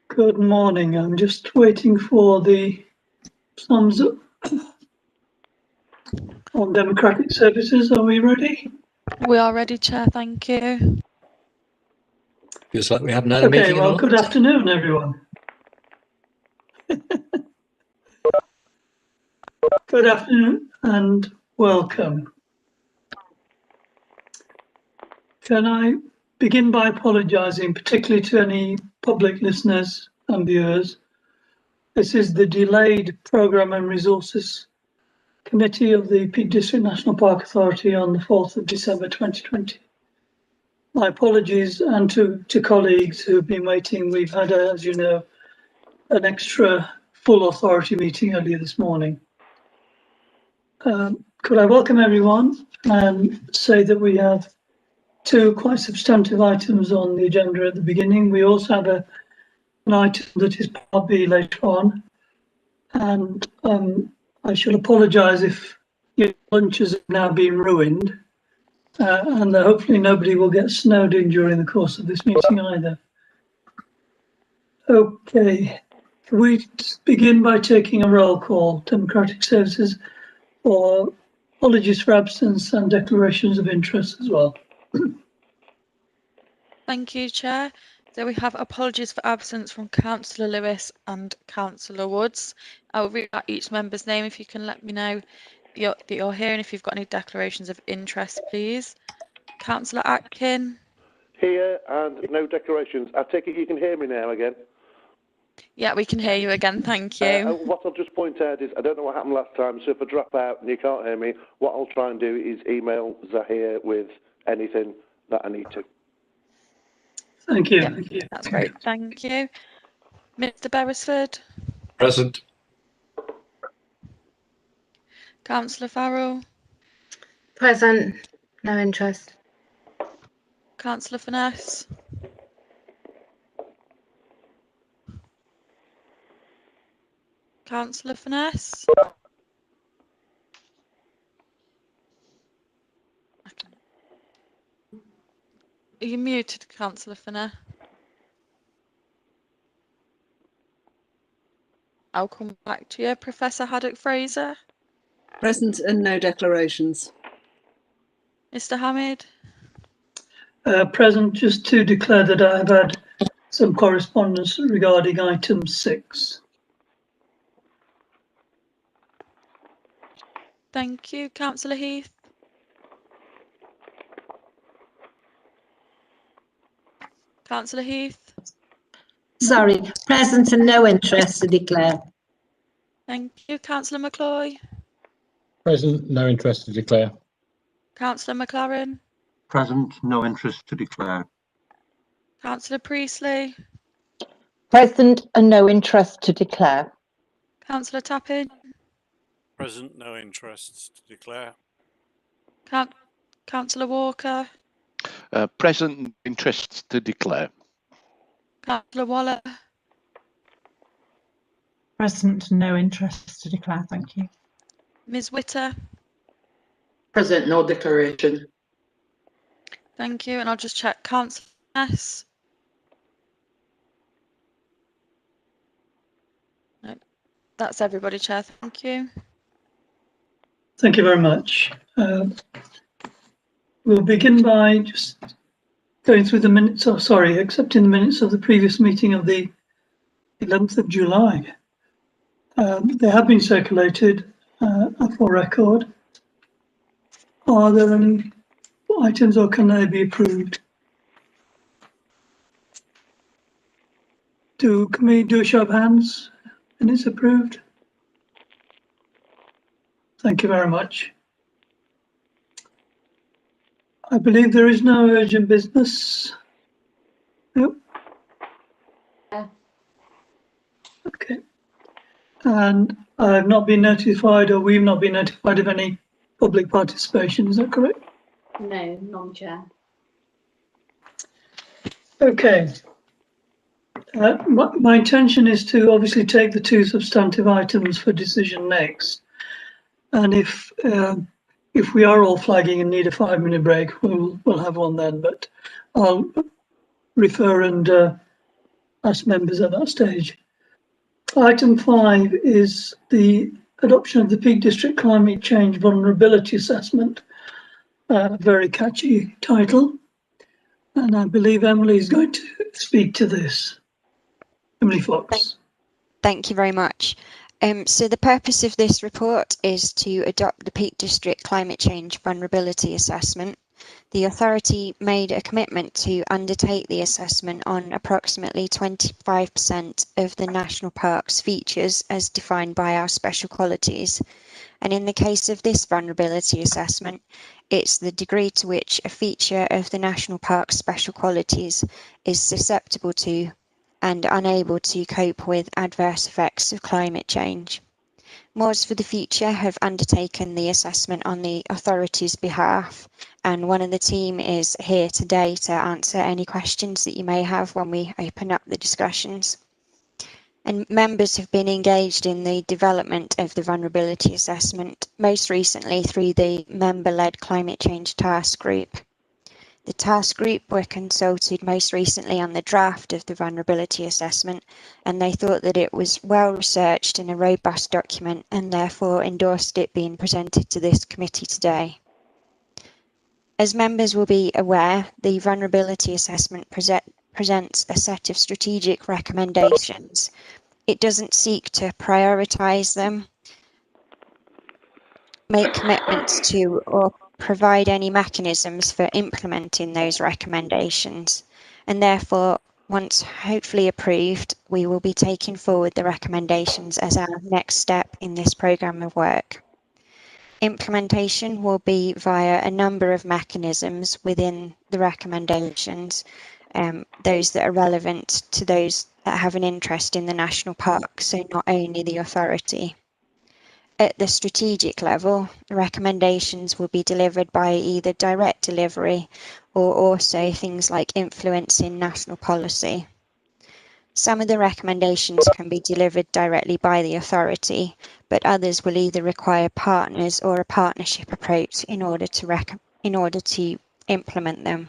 Good morning. I'm just waiting for the thumbs up on democratic services. Are we ready? We are ready, Chair. Thank you. Feels like we haven't had a meeting. Okay, well, good afternoon, everyone. Good afternoon and welcome. Can I begin by apologising, particularly to any public listeners and viewers? This is the delayed Programme and Resources Committee of the Peak District National Park Authority on the 4th of December 2020. My apologies, and to colleagues who've been waiting. We've had, as you know, an extra full authority meeting earlier this morning. Could I welcome everyone and say that we have two quite substantive items on the agenda at the beginning. We also have an item that is Part B later on. And I shall apologise if your lunches have now been ruined. And hopefully nobody will get snowed in during the course of this meeting either. Okay, can we begin by taking a roll call? Democratic Services, or apologies for absence and declarations of interest as well. Thank you, Chair. So we have apologies for absence from Councillor Lewis and Councillor Woods. I will read out each member's name if you can let me know that you're here, and if you've got any declarations of interest, please. Councillor Atkin. Here, and no declarations. I take it you can hear me now again? Yeah, we can hear you again, thank you. What I'll just point out is, I don't know what happened last time, so if I drop out and you can't hear me, what I'll try and do is email Zahir with anything that I need to. Thank you. Yeah, thank you. That's great, thank you. Mr. Beresford. Present. Councillor Farrell. Present. No interest. Councillor Finesse. Councillor Finesse. Are you muted, Councillor Finesse? I'll come back to you. Professor Haddock-Fraser. Present and no declarations. Mr. Hamid. Present, just to declare that I have had some correspondence regarding item 6. Thank you. Councillor Heath. Councillor Heath. Sorry, present and no interest to declare. Thank you. Councillor McCloy. Present, no interest to declare. Councillor McLaren. Present, no interest to declare. Councillor Priestley. Present and no interest to declare. Councillor Tappin. Present, no interest to declare. Councillor Walker. Present, interests to declare. Councillor Waller. Present, no interest to declare, thank you. Ms. Witter. Present, no declaration. Thank you, and I'll just check Councillor S. No, that's everybody, Chair. Thank you. Thank you very much. We'll begin by just going through the minutes, accepting the minutes of the previous meeting of the 11th of July. They have been circulated for record. Are there any items, or can they be approved? Can we do a show of hands? And it's approved. Thank you very much. I believe there is no urgent business. Nope. Yeah. Okay. And I've not been notified, or we've not been notified of any public participation. Is that correct? No, non-chair. Okay. My intention is to obviously take the two substantive items for decision next. And if we are all flagging and need a 5-minute break, we'll have one then. But I'll refer and ask members at that stage. Item 5 is the adoption of the Peak District Climate Change Vulnerability Assessment. Very catchy title. And I believe Emily is going to speak to this. Emily Fox. Thank you very much. So the purpose of this report is to adopt the Peak District Climate Change Vulnerability Assessment. The authority made a commitment to undertake the assessment on approximately 25% of the national park's features as defined by our special qualities. And in the case of this vulnerability assessment, it's the degree to which a feature of the national park's special qualities is susceptible to and unable to cope with adverse effects of climate change. Moors for the Future have undertaken the assessment on the authority's behalf, and one of the team is here today to answer any questions that you may have when we open up the discussions. And members have been engaged in the development of the vulnerability assessment, most recently through the member-led Climate Change Task Group. The task group were consulted most recently on the draft of the vulnerability assessment, and they thought that it was well researched and a robust document, and therefore endorsed it being presented to this committee today. As members will be aware, the vulnerability assessment presents a set of strategic recommendations. It doesn't seek to prioritise them, make commitments to, or provide any mechanisms for implementing those recommendations, and therefore, once hopefully approved, we will be taking forward the recommendations as our next step in this programme of work. Implementation will be via a number of mechanisms within the recommendations, those that are relevant to those that have an interest in the national park, so not only the authority. At the strategic level, recommendations will be delivered by either direct delivery or also things like influencing national policy. Some of the recommendations can be delivered directly by the authority, but others will either require partners or a partnership approach in order to implement them.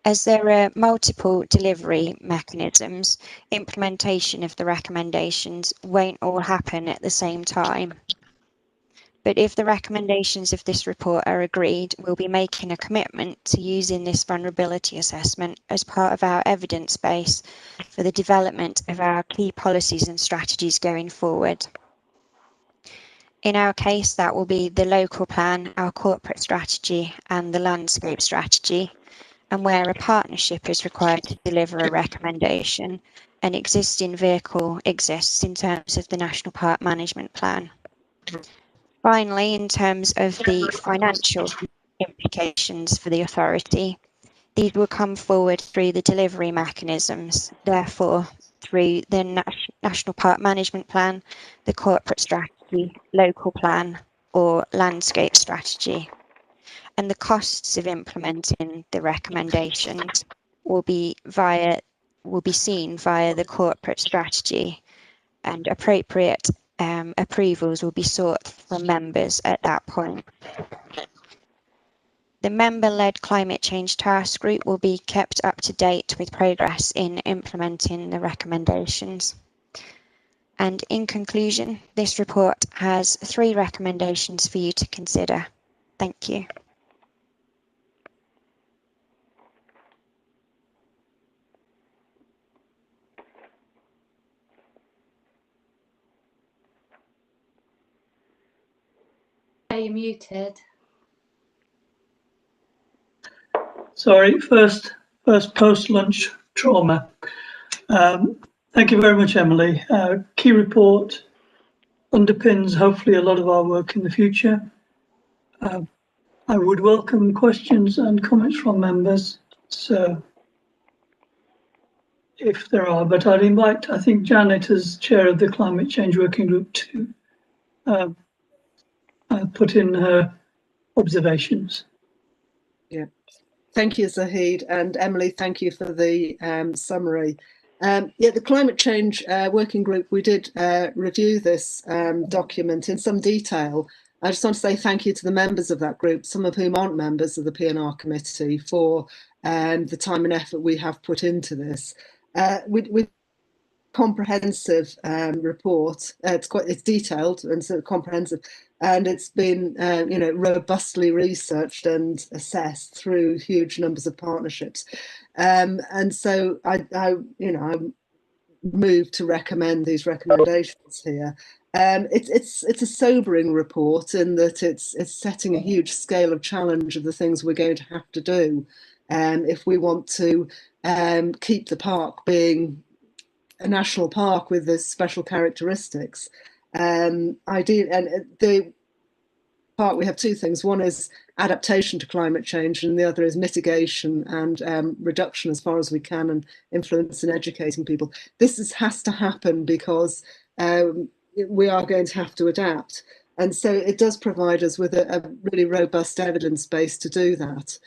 As there are multiple delivery mechanisms, implementation of the recommendations won't all happen at the same time. But if the recommendations of this report are agreed, we'll be making a commitment to using this vulnerability assessment as part of our evidence base for the development of our key policies and strategies going forward. In our case, that will be the local plan, our corporate strategy, and the landscape strategy. And where a partnership is required to deliver a recommendation, an existing vehicle exists in terms of the National Park Management Plan. Finally, in terms of the financial implications for the authority, these will come forward through the delivery mechanisms, therefore through the National Park Management Plan, the corporate strategy, local plan, or landscape strategy. And the costs of implementing the recommendations will be seen via the corporate strategy, and appropriate approvals will be sought from members at that point. The member-led Climate Change Task Group will be kept up to date with progress in implementing the recommendations. And in conclusion, this report has 3 recommendations for you to consider. Thank you. Are you muted? Sorry, first post-lunch trauma. Thank you very much, Emily. Key report underpins hopefully a lot of our work in the future. I would welcome questions and comments from members. So if there are, but I'd invite, I think, Janet as chair of the Climate Change Working Group to put in her observations. Yeah, thank you, Zahid, and Emily, thank you for the summary. Yeah, the Climate Change Working Group, we did review this document in some detail. I just want to say thank you to the members of that group, some of whom aren't members of the PNR committee, for the time and effort we have put into this. With comprehensive report, it's detailed and sort of comprehensive, and it's been robustly researched and assessed through huge numbers of partnerships, and so I'm moved to recommend these recommendations here. It's a sobering report in that it's setting a huge scale of challenge of the things we're going to have to do if we want to keep the park being a national park with the special characteristics. The park, we have two things. One is adaptation to climate change, and the other is mitigation and reduction as far as we can, and influence and educating people. This has to happen because we are going to have to adapt. And so it does provide us with a really robust evidence base to do that.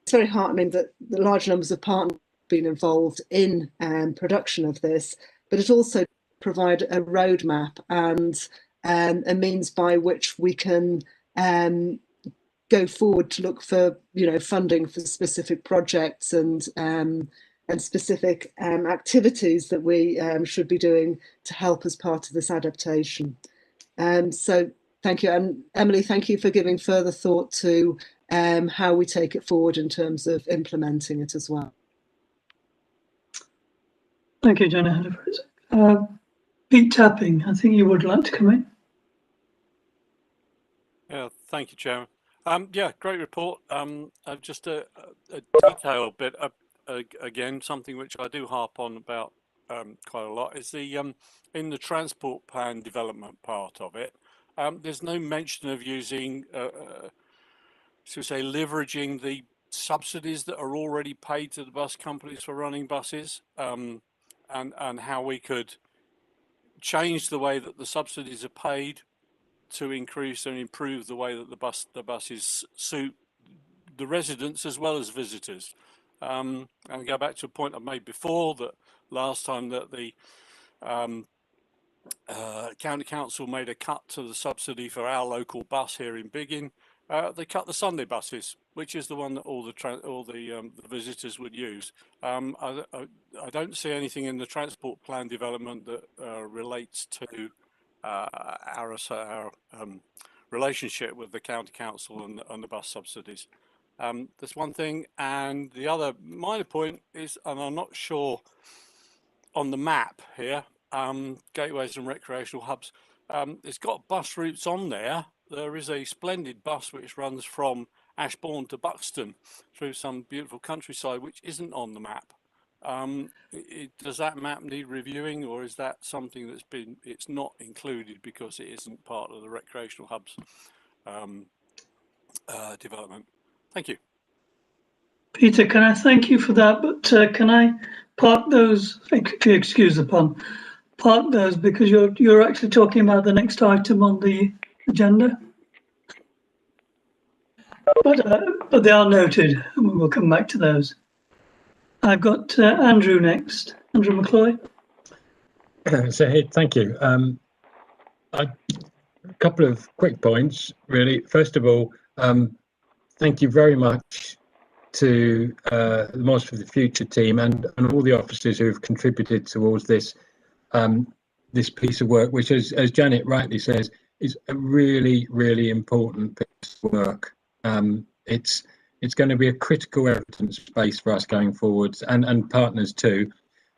It's very heartening that the large numbers of partners have been involved in production of this, but it also provides a roadmap and a means by which we can go forward to look for funding for specific projects and specific activities that we should be doing to help as part of this adaptation. So thank you, and Emily, thank you for giving further thought to how we take it forward in terms of implementing it as well. Thank you, Jenna. Pete Tapping, I think you would like to come in. Yeah, thank you, Chairman. Yeah, great report. Just a detailed bit, again, something which I do harp on about quite a lot is the in the transport plan development part of it. There's no mention of using, so say, leveraging the subsidies that are already paid to the bus companies for running buses, and how we could change the way that the subsidies are paid to increase and improve the way that the buses suit the residents as well as visitors. And go back to a point I made before, that last time that the county council made a cut to the subsidy for our local bus here in Biggin, they cut the Sunday buses, which is the one that all the visitors would use. I don't see anything in the transport plan development that relates to our relationship with the county council and the bus subsidies. That's one thing, and the other minor point is, and I'm not sure on the map here, gateways and recreational hubs, it's got bus routes on there. There is a splendid bus which runs from Ashbourne to Buxton through some beautiful countryside, which isn't on the map. Does that map need reviewing, or is that something that's it's not included because it isn't part of the recreational hubs development? Thank you. Peter, can I thank you for that, but can I park those, if you excuse the pun, park those, because you're actually talking about the next item on the agenda. But they are noted, and we'll come back to those. I've got Andrew next. Andrew McCloy. So, thank you. A couple of quick points, really. First of all, thank you very much to the Moss for the Future team and all the officers who have contributed towards this this piece of work, which, as Janet rightly says, is a really, really important piece of work. It's going to be a critical evidence base for us going forwards, and partners too.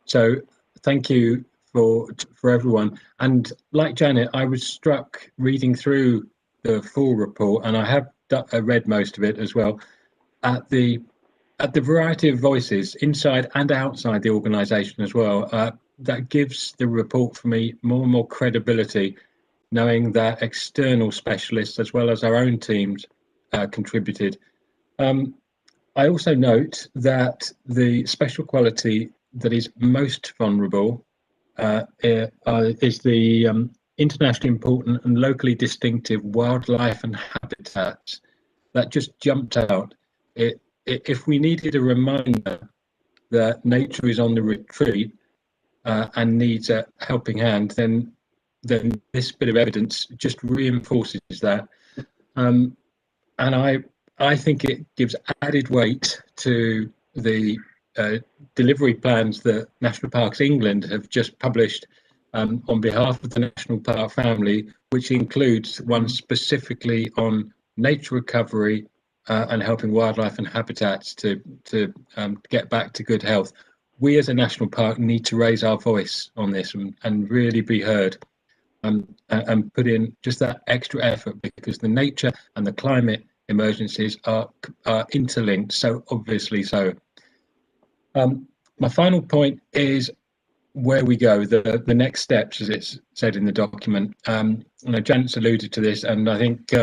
So thank you for everyone. And like Janet, I was struck reading through the full report, and I have read most of it as well, at the variety of voices inside and outside the organisation as well. That gives the report for me more and more credibility, knowing that external specialists as well as our own teams contributed. I also note that the special quality that is most vulnerable is the internationally important and locally distinctive wildlife and habitats. That just jumped out. If we needed a reminder that nature is on the retreat and needs a helping hand, then this bit of evidence just reinforces that. And I think it gives added weight to the delivery plans that National Parks England have just published on behalf of the National Park family, which includes one specifically on nature recovery and helping wildlife and habitats to get back to good health. We as a national park need to raise our voice on this and really be heard and put in just that extra effort, because the nature and the climate emergencies are interlinked, so obviously so. My final point is where we go, the next steps, as it's said in the document. Janet's alluded to this, and I think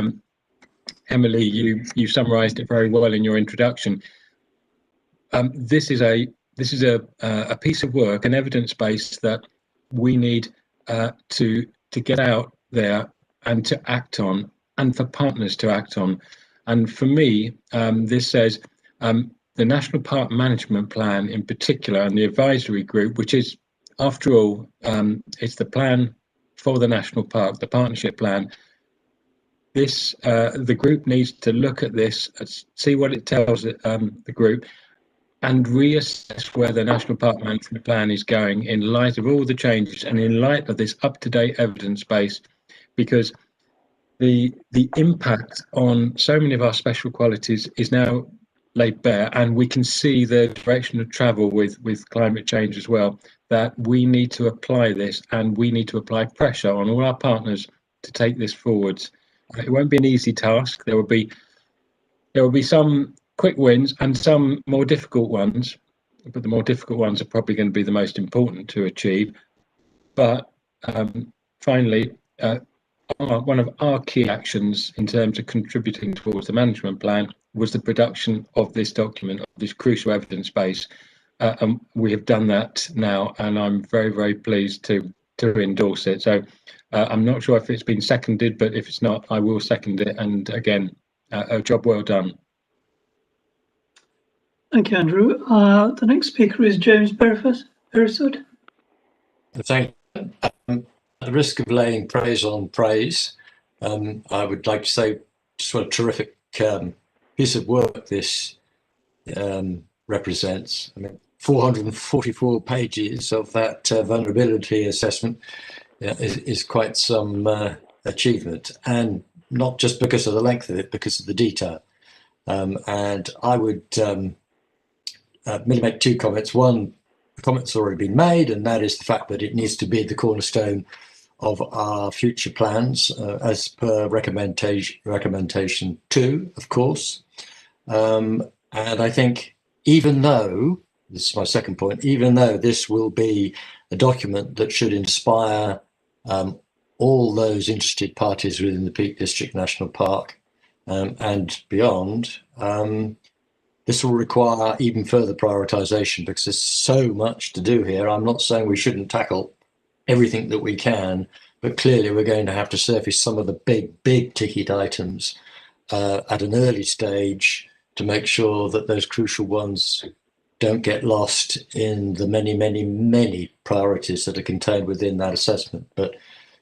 Emily, you summarised it very well in your introduction. This is a piece of work, an evidence base that we need to get out there and to act on, and for partners to act on. And for me, this says the National Park Management Plan in particular, and the advisory group, which is, after all, it's the plan for the national park, the partnership plan. This the group needs to look at this, see what it tells the group, and reassess where the National Park Management Plan is going in light of all the changes and in light of this up-to-date evidence base, because the impact on so many of our special qualities is now laid bare, and we can see the direction of travel with climate change as well, that we need to apply this, and we need to apply pressure on all our partners to take this forwards. It won't be an easy task. There will be some quick wins and some more difficult ones, but the more difficult ones are probably going to be the most important to achieve. But finally, one of our key actions in terms of contributing towards the management plan was the production of this document, of this crucial evidence base. And we have done that now, and I'm very, very pleased to endorse it. So I'm not sure if it's been seconded, but if it's not, I will second it. And again, a job well done. Thank you, Andrew. The next speaker is James Beresford. Thank you. At the risk of laying praise on praise, I would like to say just what a terrific piece of work this represents. I mean, 444 pages of that vulnerability assessment is quite some achievement, and not just because of the length of it, because of the detail. And I would merely make two comments. One, the comment's already been made, and that is the fact that it needs to be the cornerstone of our future plans, as per recommendation 2, of course. And I think, even though, this is my second point, even though this will be a document that should inspire all those interested parties within the Peak District National Park and beyond, this will require even further prioritisation, because there's so much to do here. I'm not saying we shouldn't tackle everything that we can, but clearly we're going to have to surface some of the big ticket items at an early stage to make sure that those crucial ones don't get lost in the many priorities that are contained within that assessment. But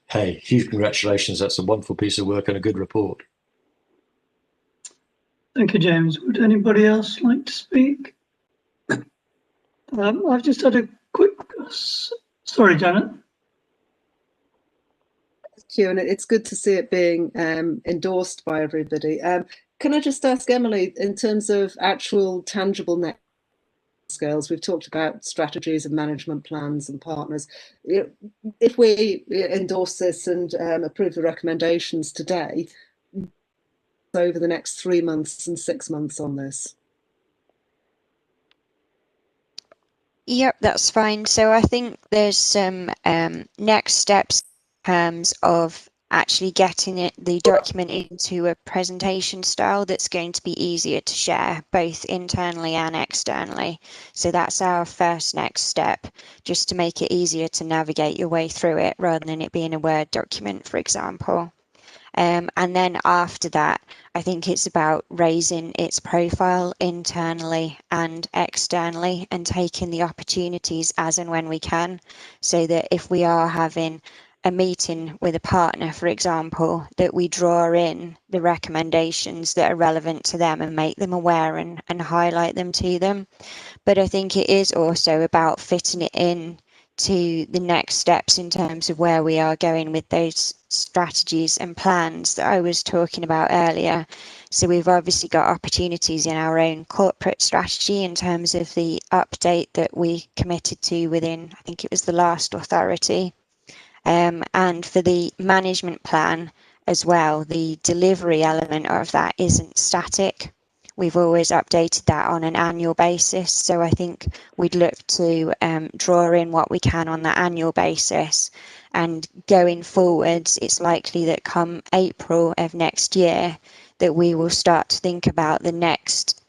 hey, huge congratulations. That's a wonderful piece of work and a good report. Thank you, James. Would anybody else like to speak? I've just had a quick... Sorry, Janet. Thank you, and it's good to see it being endorsed by everybody. Can I just ask Emily, in terms of actual tangible next scales, we've talked about strategies and management plans and partners. If we endorse this and approve the recommendations today, over the next 3 months and 6 months on this? Yep, that's fine. So I think there's some next steps in terms of actually getting the document into a presentation style that's going to be easier to share both internally and externally. So that's our first next step, just to make it easier to navigate your way through it rather than it being a Word document, for example. And then after that, I think it's about raising its profile internally and externally and taking the opportunities as and when we can, so that if we are having a meeting with a partner, for example, that we draw in the recommendations that are relevant to them and make them aware and highlight them to them. But I think it is also about fitting it in to the next steps in terms of where we are going with those strategies and plans that I was talking about earlier. So we've obviously got opportunities in our own corporate strategy in terms of the update that we committed to within, I think it was the last authority. And for the management plan as well, the delivery element of that isn't static. We've always updated that on an annual basis. So I think we'd look to draw in what we can on that annual basis. And going forwards, it's likely that come April of next year that we will start to think about the next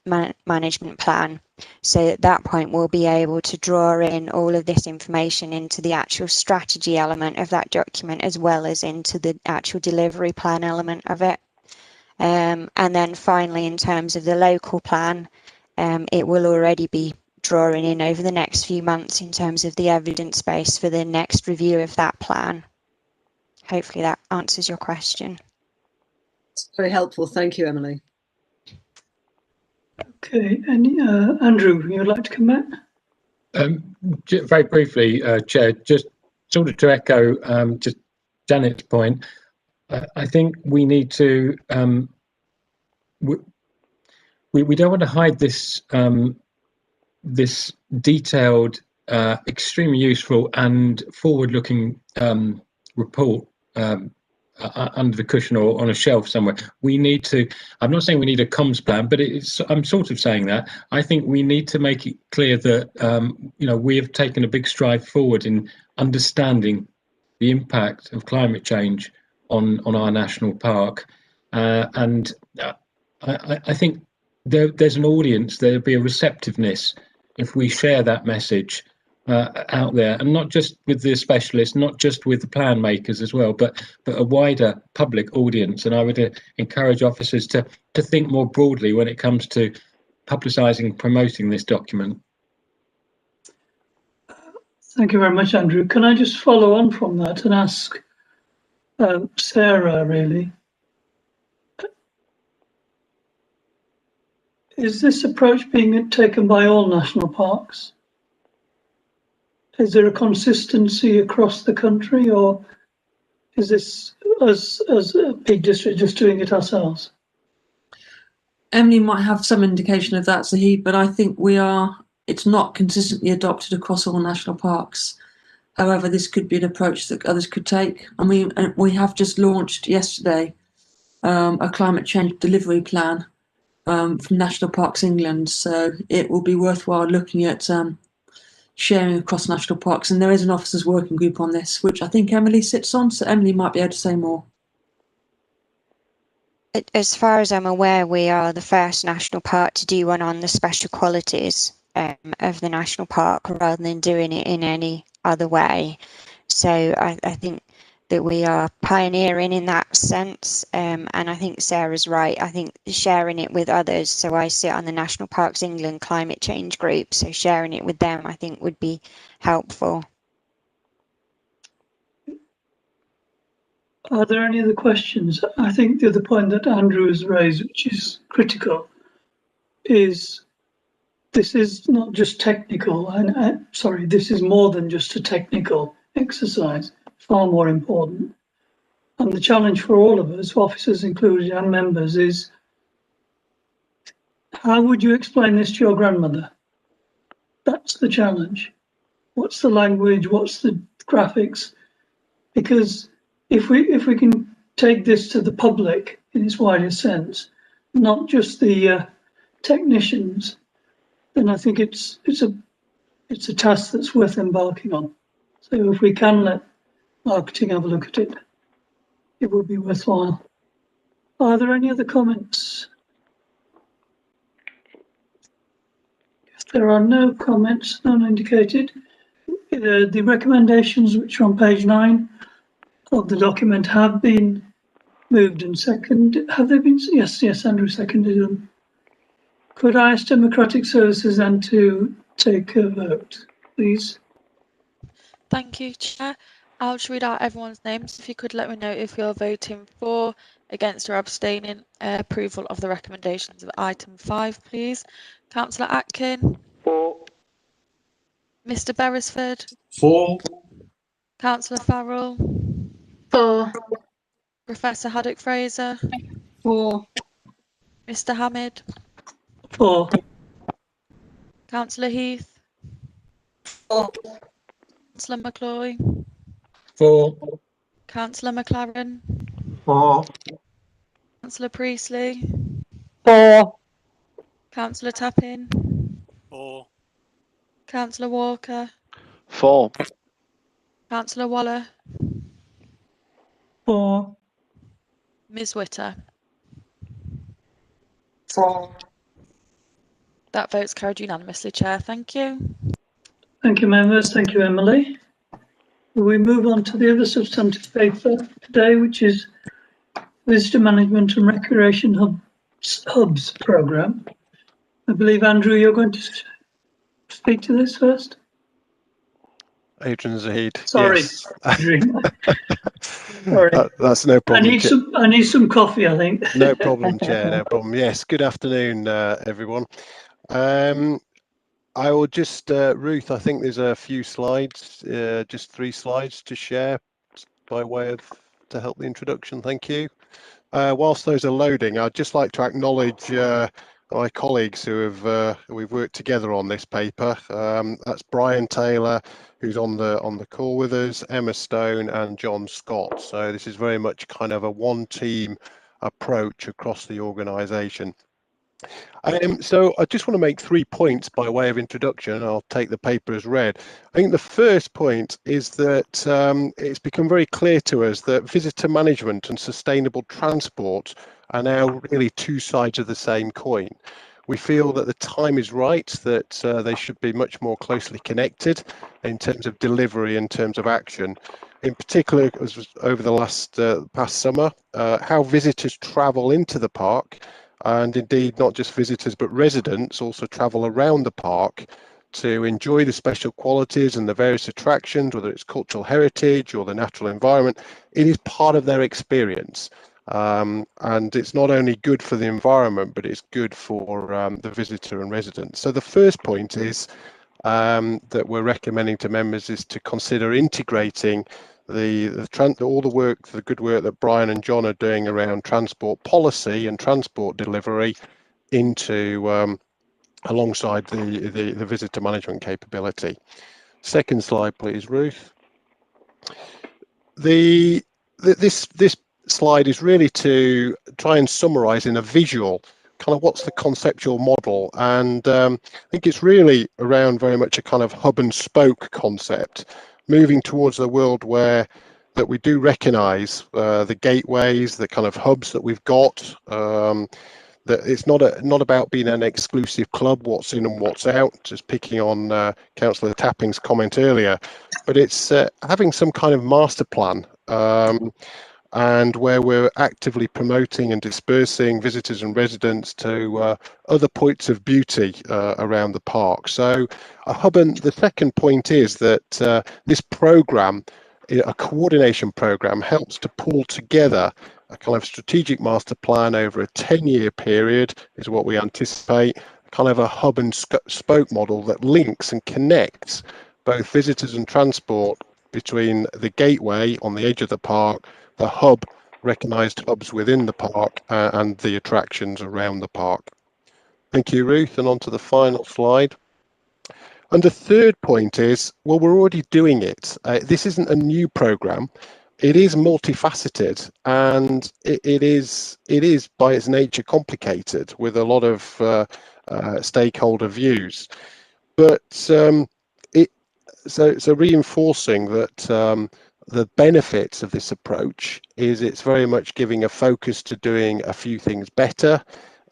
management plan. So at that point, we'll be able to draw in all of this information into the actual strategy element of that document, as well as into the actual delivery plan element of it. And then finally, in terms of the local plan, it will already be drawing in over the next few months in terms of the evidence base for the next review of that plan. Hopefully that answers your question. It's very helpful. Thank you, Emily. Okay, and Andrew, you'd like to come back? Very briefly, Chair, just sort of to echo just Janet's point, I think we need to, we don't want to hide this, this detailed, extremely useful and forward-looking report under the cushion or on a shelf somewhere. We need to, I'm not saying we need a comms plan, but I'm sort of saying that. I think we need to make it clear that, you know, we have taken a big stride forward in understanding the impact of climate change on our national park. And I think there's an audience, there'll be a receptiveness if we share that message out there, and not just with the specialists, not just with the plan makers as well, but a wider public audience. And I would encourage officers to think more broadly when it comes to publicising, promoting this document. Thank you very much, Andrew. Can I just follow on from that and ask Sarah, really, is this approach being taken by all national parks? Is there a consistency across the country, or is this as a Peak District just doing it ourselves? Emily might have some indication of that, Zahid, but I think it's not consistently adopted across all national parks. However, this could be an approach that others could take. I mean, we have just launched yesterday a climate change delivery plan from National Parks England, so it will be worthwhile looking at sharing across national parks. And there is an officers working group on this, which I think Emily sits on, so Emily might be able to say more. As far as I'm aware, we are the first national park to do one on the special qualities of the national park rather than doing it in any other way. So I think that we are pioneering in that sense, and I think Sarah's right. I think sharing it with others, so I sit on the National Parks England Climate Change Group, so sharing it with them I think would be helpful. Are there any other questions? I think the other point that Andrew has raised, which is critical, is this is not just technical, and sorry, this is more than just a technical exercise, far more important. And the challenge for all of us, officers included and members, is how would you explain this to your grandmother? That's the challenge. What's the language? What's the graphics? Because if we can take this to the public in its widest sense, not just the technicians, then I think it's a task that's worth embarking on. So if we can let marketing have a look at it. it would be worthwhile. Are there any other comments? If there are no comments, none indicated, the recommendations which are on page 9 of the document have been moved and seconded. Have they been? Yes, Andrew seconded them. Could I ask Democratic Services then to take a vote, please? Thank you, Chair. I'll just read out everyone's names. If you could let me know if you're voting for, against or abstaining approval of the recommendations of item 5, please. Councillor Atkin. For. Mr Beresford. For. Councillor Farrell. For. Professor Haddock-Fraser. For. Mr Hamid. For. Councillor Heath. For. Councillor McCloy. For. Councillor McLaren. For. Councillor Priestley. For. Councillor Tappin. For. Councillor Walker. For. Councillor Waller. For. Ms Witter. For. That vote's carried unanimously, Chair. Thank you. Thank you, members. Thank you, Emily. We move on to the other substantive paper today, which is Visitor Management and Recreation Hubs Programme. I believe, Andrew, you're going to speak to this first? Adrian Zahid. Sorry, yes. Adrian. Sorry. That's no problem. I need some coffee, I think. No problem, Chair. No problem. Yes. Good afternoon, everyone. I will just, Ruth, I think there's a few slides, just 3 slides to share by way of to help the introduction. Thank you. Whilst those are loading, I'd just like to acknowledge my colleagues who have we've worked together on this paper. That's Brian Taylor, who's on the call with us, Emma Stone, and John Scott. So this is very much kind of a one-team approach across the organisation. So I just want to make 3 points by way of introduction. I'll take the paper as read. I think the first point is that it's become very clear to us that visitor management and sustainable transport are now really 2 sides of the same coin. We feel that the time is right, that they should be much more closely connected in terms of delivery, in terms of action. In particular, as over the past summer, how visitors travel into the park, and indeed not just visitors but residents also travel around the park to enjoy the special qualities and the various attractions, whether it's cultural heritage or the natural environment. It is part of their experience, and it's not only good for the environment, but it's good for the visitor and residents. So the first point is that we're recommending to members is to consider integrating all the good work that Brian and John are doing around transport policy and transport delivery into alongside the visitor management capability. Second slide, please, Ruth. This slide is really to try and summarize in a visual kind of what's the conceptual model, and I think it's really around very much a kind of hub and spoke concept, moving towards the world where that we do recognize the gateways, the kind of hubs that we've got, that it's not about being an exclusive club, what's in and what's out, just picking on Councillor Tapping's comment earlier, but it's having some kind of master plan, and where we're actively promoting and dispersing visitors and residents to other points of beauty around the park. So a hub, and the second point is that this programme, a coordination programme, helps to pull together a kind of strategic master plan over a 10-year period is what we anticipate, kind of a hub and spoke model that links and connects both visitors and transport between the gateway on the edge of the park, the hub, recognised hubs within the park, and the attractions around the park. Thank you, Ruth. And on to the final slide. And the third point is, well, we're already doing it. This isn't a new programme. It is multifaceted, and it is by its nature complicated with a lot of stakeholder views. But so reinforcing that the benefits of this approach is it's very much giving a focus to doing a few things better.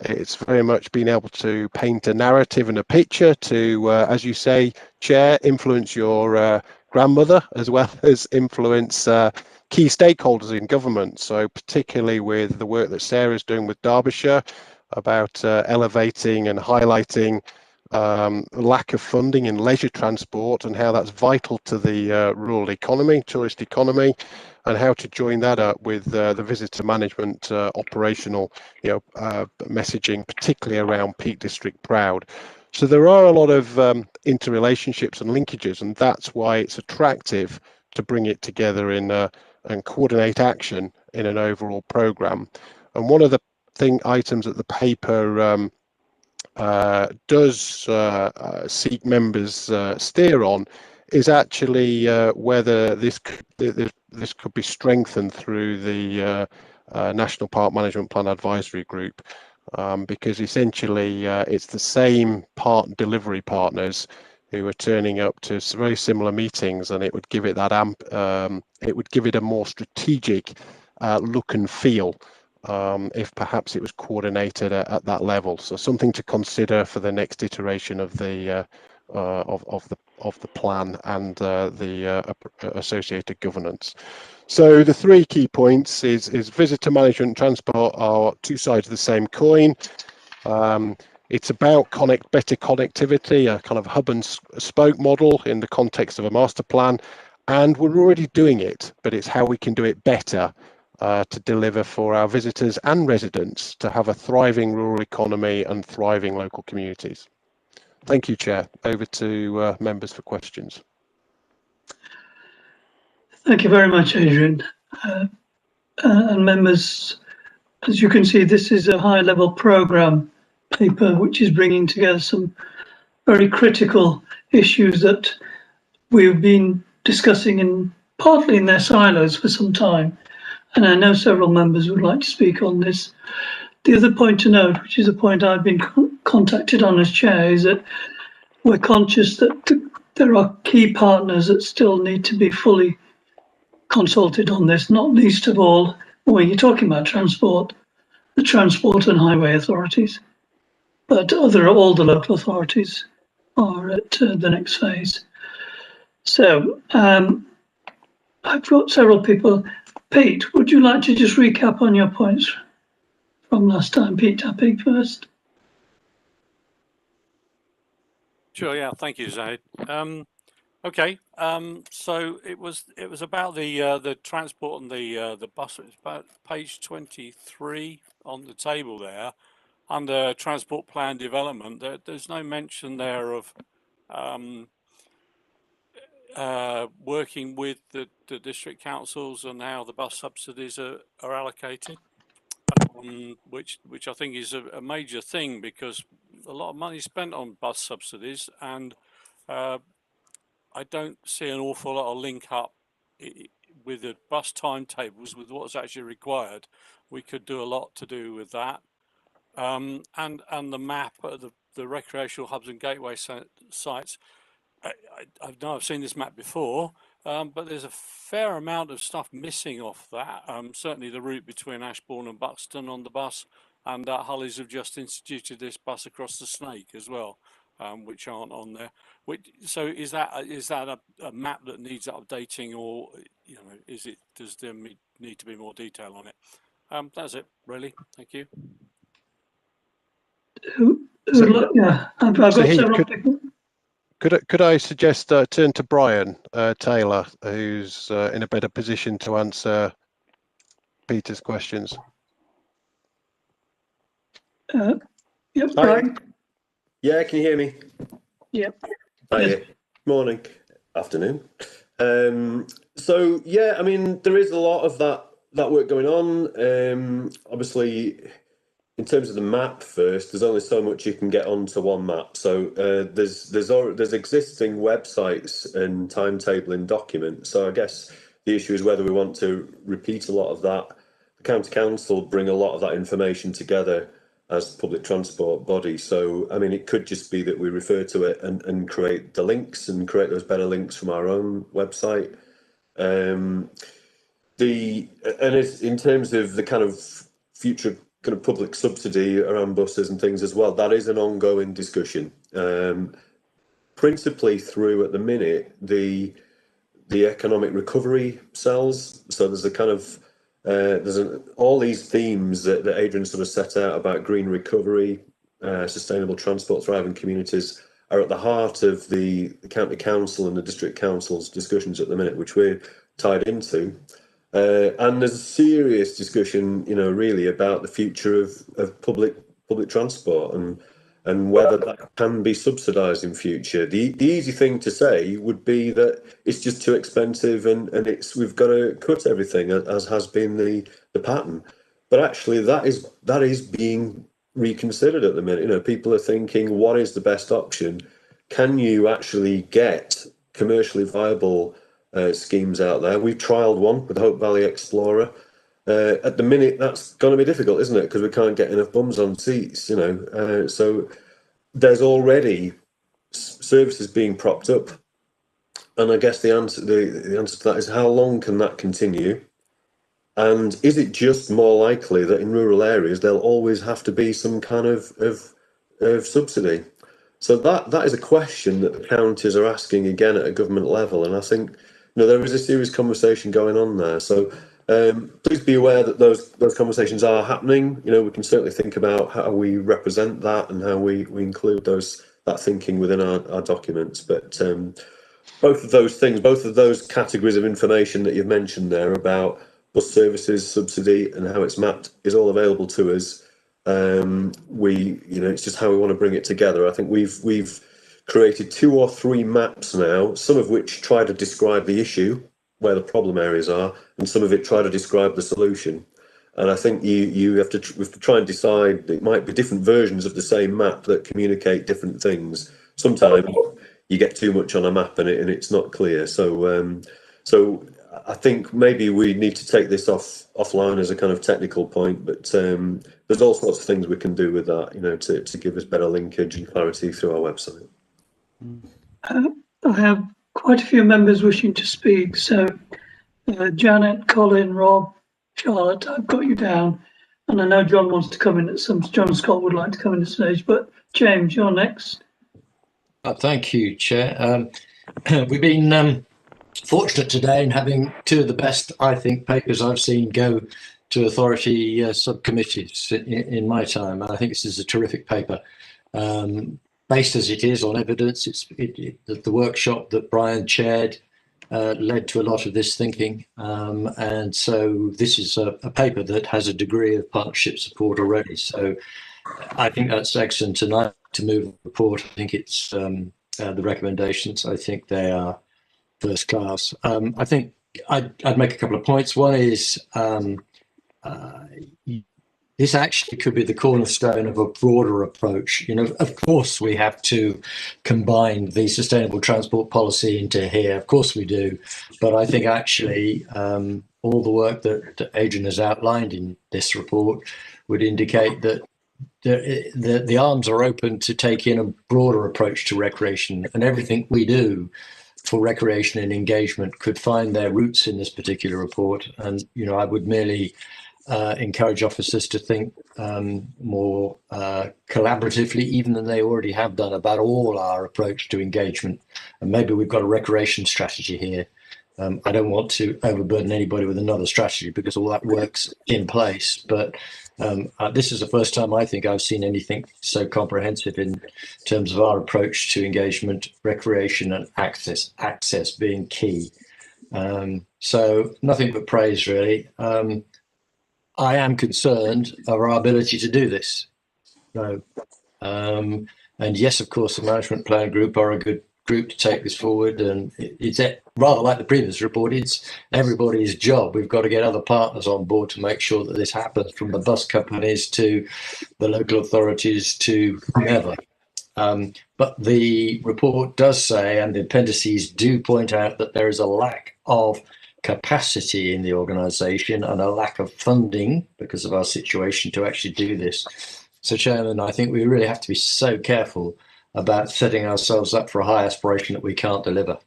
It's very much being able to paint a narrative and a picture to, as you say, Chair, influence your grandmother as well as influence key stakeholders in government. So particularly with the work that Sarah's doing with Derbyshire about elevating and highlighting lack of funding in leisure transport and how that's vital to the rural economy, tourist economy, and how to join that up with the visitor management operational messaging, particularly around Peak District Proud. So there are a lot of interrelationships and linkages, and that's why it's attractive to bring it together in and coordinate action in an overall program. And one of the items that the paper does seek members steer on is actually whether this could be strengthened through the National Park Management Plan Advisory Group, because essentially it's the same delivery partners who are turning up to very similar meetings, and it would give it that it would give it a more strategic look and feel if perhaps it was coordinated at that level. So something to consider for the next iteration of the plan and the associated governance. So the three key points is visitor management and transport are two sides of the same coin. It's about better connectivity, a kind of hub and spoke model in the context of a master plan, and we're already doing it, but it's how we can do it better to deliver for our visitors and residents to have a thriving rural economy and thriving local communities. Thank you, Chair. Over to members for questions. Thank you very much, Adrian. And members, as you can see, this is a high-level programme paper which is bringing together some very critical issues that we've been discussing partly in their silos for some time. And I know several members would like to speak on this. The other point to note, which is a point I've been contacted on as chair, is that we're conscious that there are key partners that still need to be fully consulted on this, not least of all, when you're talking about transport, the transport and highway authorities, but all the local authorities are at the next phase. So I've got several people. Pete, would you like to just recap on your points from last time? Pete Tapping first. Sure. Yeah. Thank you, Zaid. Okay. So it was about the transport and the bus. It's about page 23 on the table there, under transport plan development. There's no mention there of working with the district councils and how the bus subsidies are allocated, which I think is a major thing, because a lot of money is spent on bus subsidies, and I don't see an awful lot of link up with the bus timetables with what's actually required. We could do a lot to do with that, and the map of the recreational hubs and gateway sites. I know I've seen this map before, but there's a fair amount of stuff missing off that. Certainly the route between Ashbourne and Buxton on the bus, and Hulleys have just instituted this bus across the Snake as well, which aren't on there. So is that a map that needs updating, or does there need to be more detail on it? That's it, really. Thank you. Yeah, I've got several people. Could I suggest turn to Brian Taylor, who's in a better position to answer Peter's questions? Yep, Hi. Brian. Yeah, can you hear me? Yep. Hi. Yes. Morning, afternoon. So yeah, I mean, there is a lot of that work going on. Obviously, in terms of the map first, there's only so much you can get onto one map. So there's existing websites and timetabling documents. So I guess the issue is whether we want to repeat a lot of that. The County Council bring a lot of that information together as public transport body. So I mean, it could just be that we refer to it and create the links and create those better links from our own website. And it's, in terms of the kind of future kind of public subsidy around buses and things as well, that is an ongoing discussion, principally through, at the minute, the economic recovery cells. So there's a kind of all these themes that Adrian sort of set out about green recovery, sustainable transport, thriving communities, are at the heart of the county council and the district council's discussions at the minute, which we're tied into. And there's a serious discussion, really about the future of public transport and whether that can be subsidised in future. The easy thing to say would be that it's just too expensive and we've got to cut everything, as has been the pattern. But actually, that is being reconsidered at the minute. People are thinking, what is the best option? Can you actually get commercially viable schemes out there? We've trialled one with Hope Valley Explorer. At the minute, that's going to be difficult, isn't it? Because we can't get enough bums on seats, so there's already services being propped up. And I guess the answer to that is, how long can that continue? And is it just more likely that in rural areas there'll always have to be some kind of subsidy? So that is a question that the counties are asking again at a government level, and I think there is a serious conversation going on there. So please be aware that those conversations are happening. We can certainly think about how we represent that and how we include that thinking within our documents. But both of those things, both of those categories of information that you've mentioned there about bus services, subsidy, and how it's mapped, is all available to us. It's just how we want to bring it together. I think we've created 2 or 3 maps now, some of which try to describe the issue, where the problem areas are, and some of it try to describe the solution. And I think we have to try and decide. It might be different versions of the same map that communicate different things. Sometimes you get too much on a map and it's not clear. So I think maybe we need to take this offline as a kind of technical point, but there's all sorts of things we can do with that, to give us better linkage and clarity through our website. I have quite a few members wishing to speak. So Janet, Colin, Rob, Charlotte, I've got you down. And I know John wants to come in John Scott would like to come in at stage, but James, you're next. Thank you, Chair. We've been fortunate today in having 2 of the best, I think, papers I've seen go to authority subcommittees in my time. I think this is a terrific paper. Based as it is on evidence, the workshop that Brian chaired led to a lot of this thinking. And so this is a paper that has a degree of partnership support already. So I think that's excellent tonight to move the report. I think it's the recommendations. I think they are first class. I think I'd make a couple of points. One is this actually could be the cornerstone of a broader approach. Of course, we have to combine the sustainable transport policy into here. Of course we do. But I think actually all the work that Adrian has outlined in this report would indicate that the arms are open to take in a broader approach to recreation, and everything we do for recreation and engagement could find their roots in this particular report. And, I would merely encourage officers to think more collaboratively, even than they already have done, about all our approach to engagement. And maybe we've got a recreation strategy here. I don't want to overburden anybody with another strategy because all that work's in place. But this is the first time I think I've seen anything so comprehensive in terms of our approach to engagement, recreation, and access being key. So nothing but praise, really. I am concerned of our ability to do this. And yes, of course, the management plan group are a good group to take this forward, and it's rather like the previous report, it's everybody's job. We've got to get other partners on board to make sure that this happens, from the bus companies to the local authorities to whomever. But the report does say, and the appendices do point out, that there is a lack of capacity in the organisation and a lack of funding because of our situation to actually do this. So, Chairman, I think we really have to be so careful about setting ourselves up for a high aspiration that we can't deliver.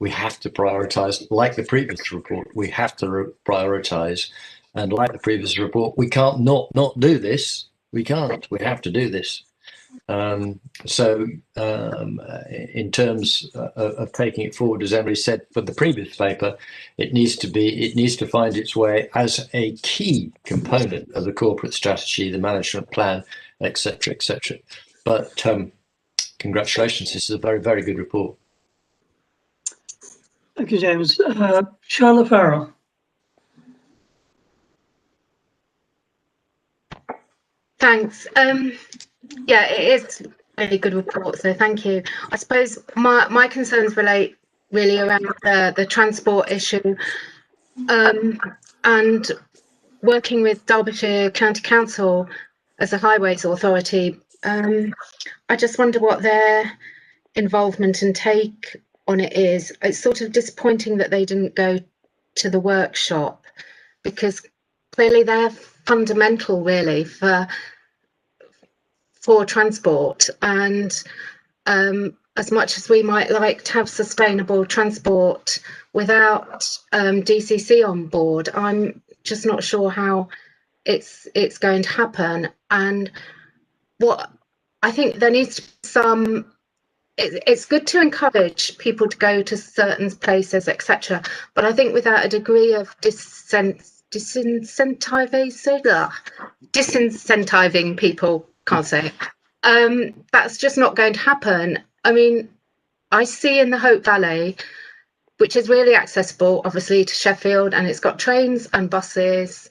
we have to prioritise, like the previous report, we have to prioritise. And like the previous report, we can't not do this. We can't. We have to do this. In terms of taking it forward, as Emily said, for the previous paper, it needs to find its way as a key component of the corporate strategy, the management plan, etc., etc. But congratulations, this is a very, very good report. Thank you, James. Charlotte Farrell. Thanks. Yeah, it is a really good report, so thank you. I suppose my concerns relate really around the transport issue, and working with Derbyshire County Council as a highways authority. I just wonder what their involvement and take on it is. It's sort of disappointing that they didn't go to the workshop, because clearly they're fundamental really for transport, and as much as we might like to have sustainable transport without DCC on board, I'm just not sure how it's going to happen. And what I think there needs to be some, it's good to encourage people to go to certain places, etc. But I think without a degree of disincentivizing people, can't say it, that's just not going to happen. I mean, I see in the Hope Valley, which is really accessible, obviously, to Sheffield, and it's got trains and buses,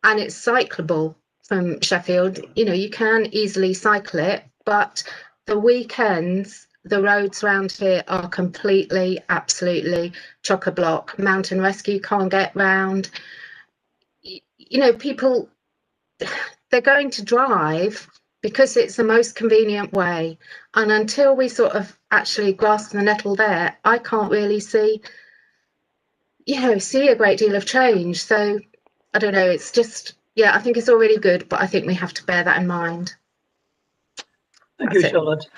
and it's cyclable from Sheffield. You know, you can easily cycle it, but the weekends, the roads around here are completely, absolutely chock-a-block. Mountain rescue can't get round. You know, people, they're going to drive because it's the most convenient way. And until we sort of actually grasp the nettle there, I can't really see a great deal of change. So I don't know, it's just, yeah, I think it's all really good, but I think we have to bear that in mind. Thank you, Charlotte.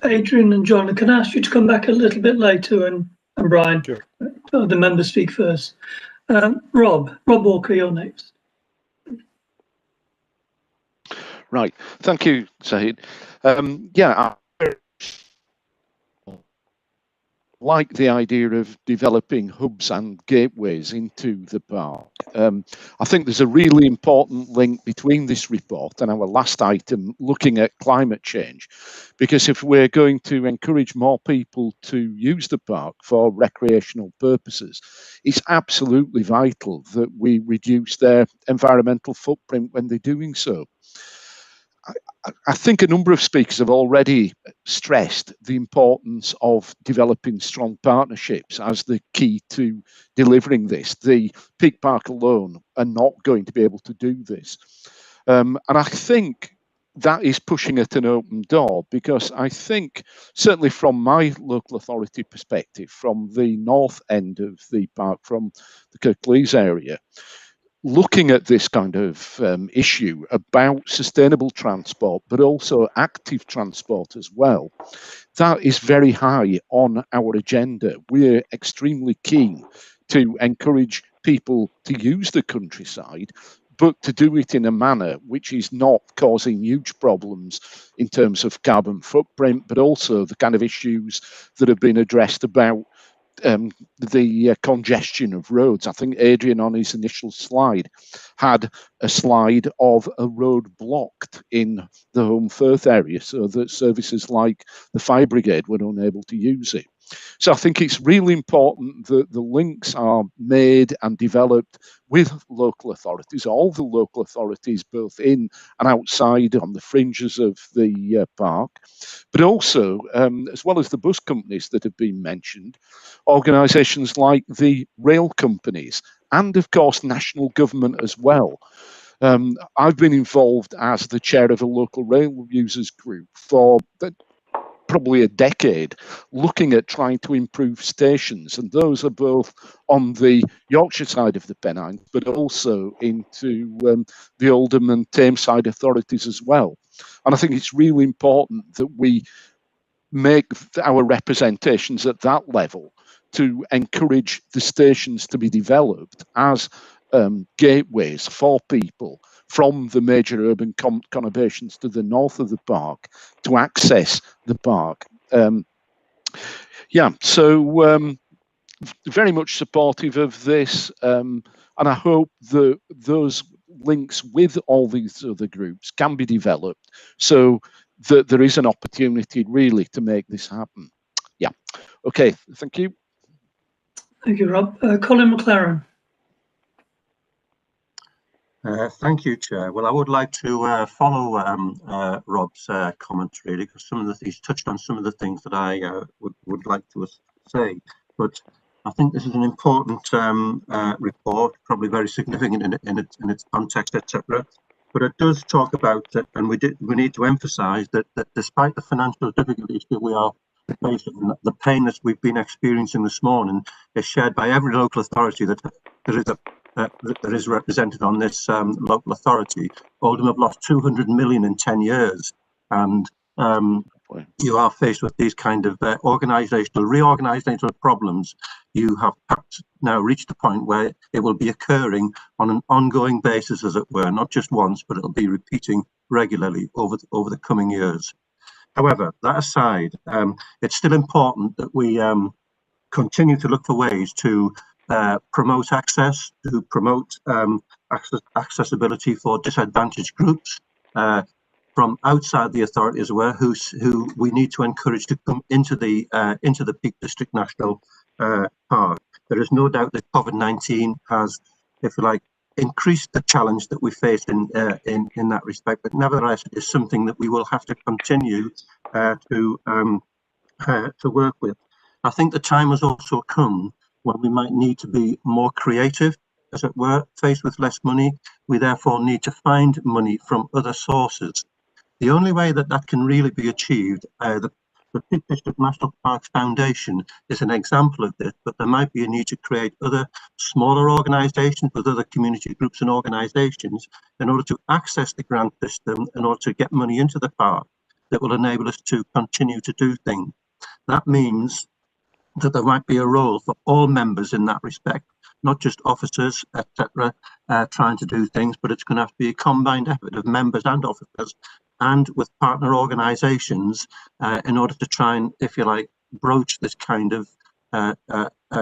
Adrian and John, can I ask you to come back a little bit later, and Brian, sure. The members speak first. Rob Walker, you're next. Right, thank you, Zahid. Yeah, I like the idea of developing hubs and gateways into the park. I think there's a really important link between this report and our last item looking at climate change, because if we're going to encourage more people to use the park for recreational purposes, it's absolutely vital that we reduce their environmental footprint when they're doing so. I think a number of speakers have already stressed the importance of developing strong partnerships as the key to delivering this. The Peak Park alone are not going to be able to do this. And I think that is pushing at an open door, because I think, certainly from my local authority perspective, from the north end of the park, from the Kirklees area, looking at this kind of issue about sustainable transport, but also active transport as well, that is very high on our agenda. We're extremely keen to encourage people to use the countryside, but to do it in a manner which is not causing huge problems in terms of carbon footprint, but also the kind of issues that have been addressed about the congestion of roads. I think Adrian on his initial slide had a slide of a road blocked in the Home Firth area, so that services like the fire brigade were unable to use it. So I think it's really important that the links are made and developed with local authorities, all the local authorities, both in and outside on the fringes of the park, but also, as well as the bus companies that have been mentioned, organisations like the rail companies, and of course national government as well. I've been involved as the chair of a local rail users group for probably a decade, looking at trying to improve stations, and those are both on the Yorkshire side of the Pennines, but also into the Oldham and Thames side authorities as well. And I think it's really important that we make our representations at that level to encourage the stations to be developed as gateways for people from the major urban conurbations to the north of the park to access the park. Yeah, so very much supportive of this, and I hope that those links with all these other groups can be developed so that there is an opportunity really to make this happen. Yeah, okay, thank you. Thank you, Rob. Colin McLaren. Thank you, Chair. Well, I would like to follow Rob's comments, really, because he's touched on some of the things that I would like to say. But I think this is an important report, probably very significant in its context, etc. But it does talk about, and we need to emphasise that despite the financial difficulties that we are facing, the pain that we've been experiencing this morning is shared by every local authority that is represented on this local authority. Oldham have lost 200 million in 10 years, and you are faced with these kind of reorganisational problems. You have perhaps now reached the point where it will be occurring on an ongoing basis, as it were, not just once, but it'll be repeating regularly over the coming years. However, that aside, it's still important that we continue to look for ways to promote access, to promote accessibility for disadvantaged groups from outside the authority as well, who we need to encourage to come into the Peak District National Park. There is no doubt that COVID-19 has, if you like, increased the challenge that we face in that respect, but nevertheless it is something that we will have to continue to work with. I think the time has also come when we might need to be more creative, as it were. Faced with less money, we therefore need to find money from other sources. The only way that can really be achieved, the Peak District National Parks Foundation is an example of this, but there might be a need to create other smaller organisations with other community groups and organisations in order to access the grant system, in order to get money into the park that will enable us to continue to do things. That means that there might be a role for all members in that respect, not just officers, etc., trying to do things, but it's going to have to be a combined effort of members and officers and with partner organisations in order to try and, if you like, broach this kind of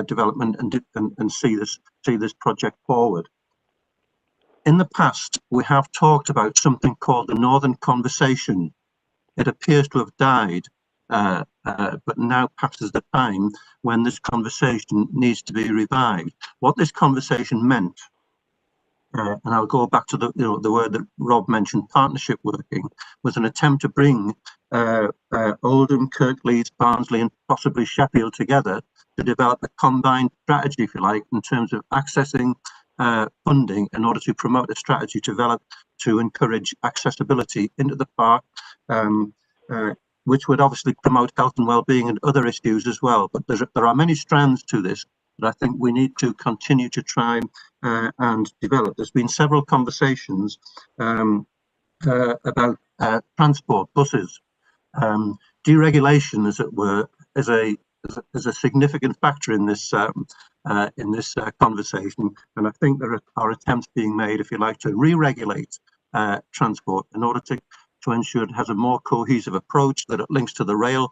development and see this project forward. In the past, we have talked about something called the Northern Conversation. It appears to have died, but now passes the time when this conversation needs to be revived. What this conversation meant, and I'll go back to the word that Rob mentioned, partnership working, was an attempt to bring Oldham, Kirklees, Barnsley and possibly Sheffield together to develop a combined strategy, if you like, in terms of accessing funding in order to promote a strategy developed to encourage accessibility into the park, which would obviously promote health and well-being and other issues as well. But there are many strands to this that I think we need to continue to try and develop. There's been several conversations about transport, buses. Deregulation, as it were, is a significant factor in this conversation, and I think there are attempts being made, if you like, to re-regulate transport in order to ensure it has a more cohesive approach, that it links to the rail